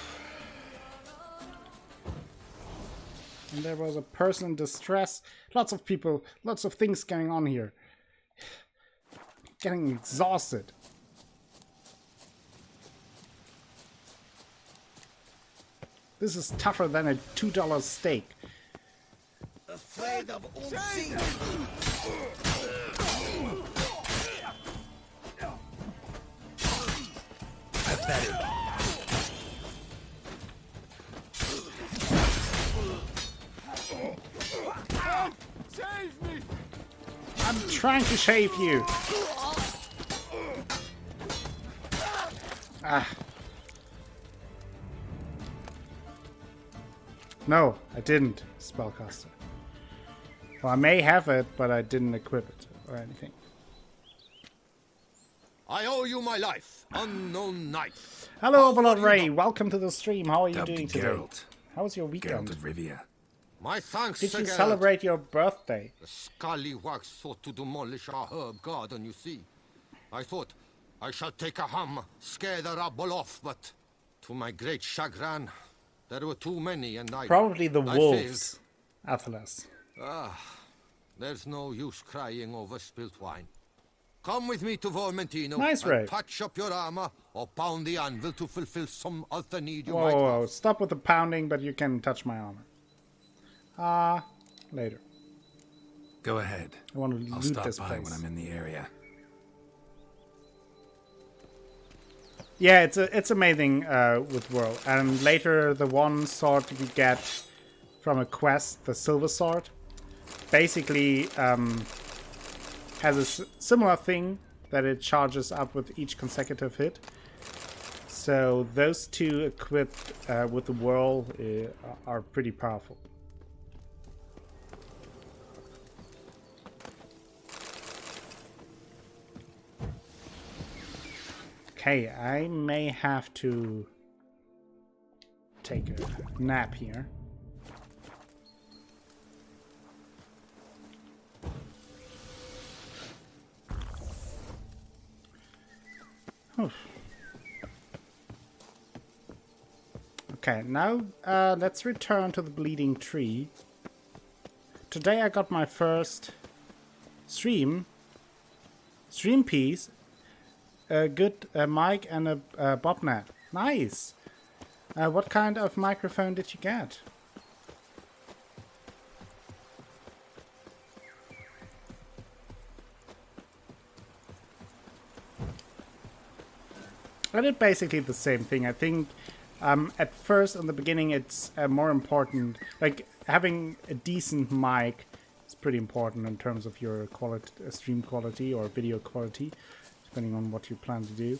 there was a person in distress. Lots of people, lots of things going on here. Getting exhausted. This is tougher than a $2 steak. Afraid of unseen. Pathetic. Save me! I'm trying to shave you. Ah. No, I didn't, spellcaster. Well, I may have it, but I didn't equip it or anything. I owe you my life, unknown knight. Hello, Overlord Ray. Welcome to the stream. How are you doing today? Geralt. How was your weekend? Geralt of Rivia. My thanks, Did you Geralt. celebrate your birthday? The scallywags sought to demolish our herb garden, you see. I thought, I shall take a hum, scare the rabble off, but to my great chagrin, there were too many, and Probably the I wolves, Athelas. There's no use crying over spilt wine. Come with me to Vermentino. Nice, and Ray. patch up your armor or pound the anvil to fulfill some other need you Whoa, might have. whoa, stop with the pounding, but you can touch my armor. Later. Go ahead. I want to I'll loot stop this by place. when I'm in the area. Yeah, it's amazing with World. And later, the one sword we get from a quest, the Silver Sword, basically has a similar thing that it charges up with each consecutive hit. So those two equipped with the Whirl are pretty powerful. Okay, I may have to take a nap here. Oof. Okay, now let's return to the Bleeding Tree. Today I got my first stream piece. A good mic and a bobnet. Nice! What kind of microphone did you get? I did basically the same thing. I think at first, in the beginning, it's more important. Like, having a decent mic is pretty important in terms of your quality, stream quality or video quality, depending on what you plan to do.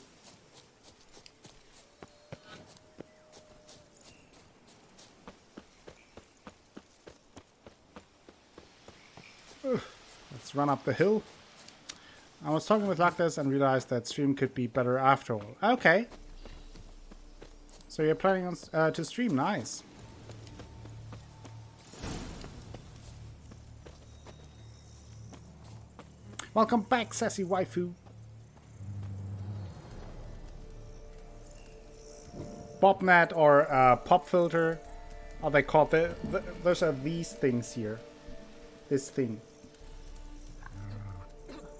Let's run up the hill. I was talking with Lactus and realized that stream could be better after all. Okay. So you're planning on to stream, nice. Welcome back, sassy waifu. Bobnet or pop filter, are they called? Those are these things here. This thing,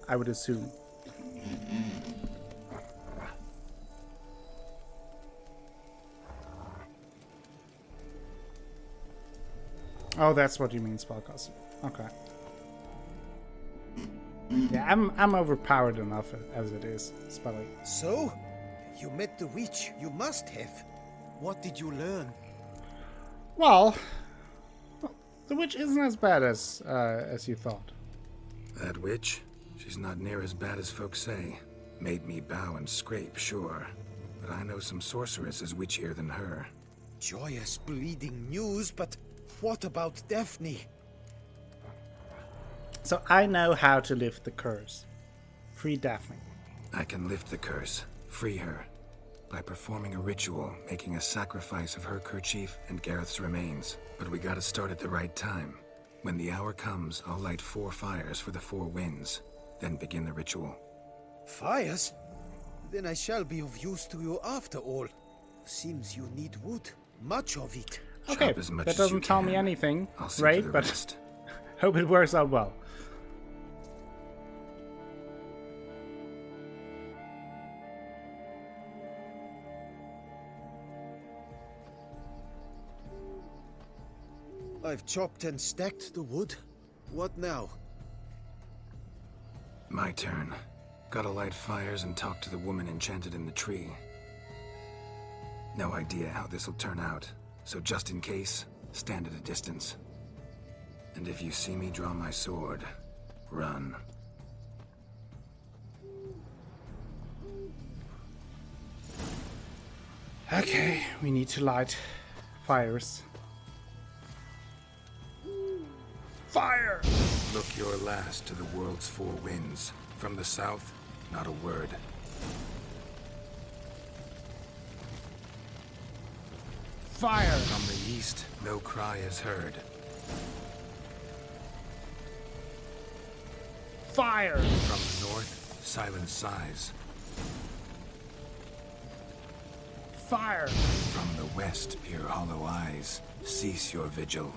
I would assume. Oh, that's what you mean, Spellcaster. Okay. Yeah, I'm overpowered enough as it is, spelling. So, you met the witch. You must have. What did you learn? Well, the witch isn't as bad as you thought. That witch? She's not near as bad as folks say. Made me bow and scrape, sure. But I know some sorceresses witchier than her. Joyous bleeding news, but what about Daphne? So I know how to lift the curse. Free Daphne. I can lift the curse, free her, by performing a ritual, making a sacrifice of her kerchief and Gareth's remains. But we gotta start at the right time. When the hour comes, I'll light 4 fires for the 4 winds, then begin the ritual. Fires? Then I shall be of use to you after all. Seems you need wood. Much of it. Okay, that doesn't tell me anything, right? But hope it works out well. I've chopped and stacked the wood. What now? My turn. Gotta light fires and talk to the woman enchanted in the tree. No idea how this'll turn out, so just in case, stand at a distance. And if you see me draw my sword, run. Okay, we need to light fires. Fire! Look your last to the world's 4 winds. From the south, not a word. Fire! From the east, no cry is heard. Fire! From the north, silence sighs. Fire! From the west, peer hollow eyes. Cease your vigil.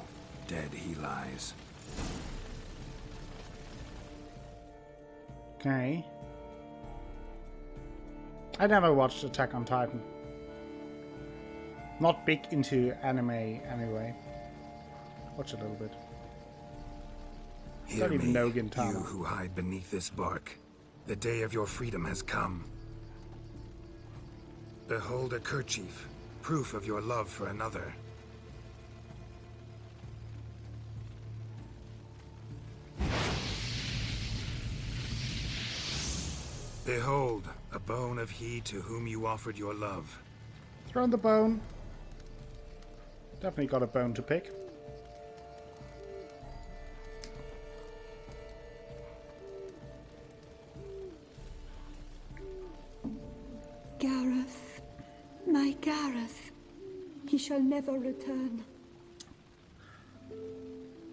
Dead he lies. Okay. I never watched Attack on Titan. Not big into anime anyway. Watch a little bit. Hear Don't even me, know Gintama. you who hide beneath this bark. The day of your freedom has come. Behold a kerchief, proof of your love for another. Behold, a bone of he to whom you offered your love. Throw in the bone. Definitely got a bone to pick. Gareth, my Gareth, he shall never return.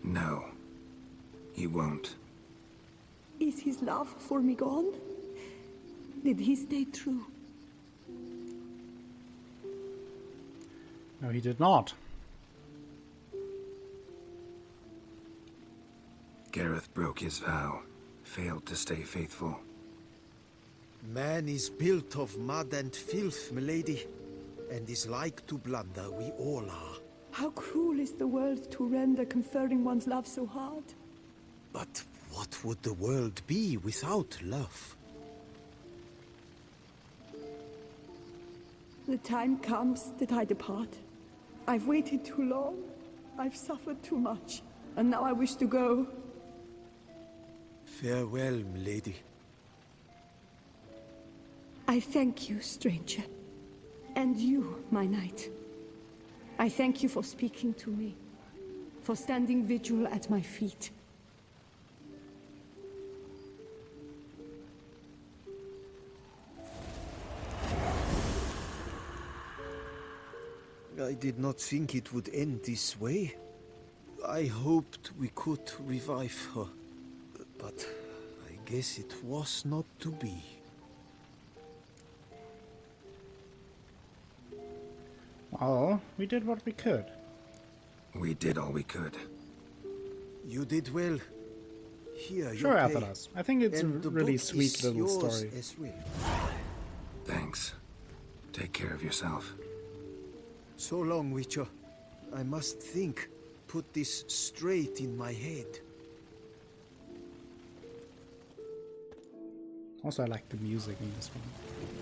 No, he won't. Is his love for me gone? Did he stay true? No, he did not. Gareth broke his vow, failed to stay faithful. Man is built of mud and filth, milady, and is like to blunder, we all are. How cruel is the world to render conferring one's love so hard? But what would the world be without love? The time comes that I depart. I've waited too long. I've suffered too much. And now I wish to go. Farewell, milady. I thank you, stranger. And you, my knight. I thank you for speaking to me. For standing vigil at my feet. I did not think it would end this way. I hoped we could revive her. But I guess it was not to be. Well, we did what we could. We did all we could. You did well. Here, Sure, you pay. Athelas. I think it's And a the really book sweet is little yours story. as well. Thanks. Take care of yourself. So long, Witcher. I must think. Put this straight in my head. Also, I like the music in this one.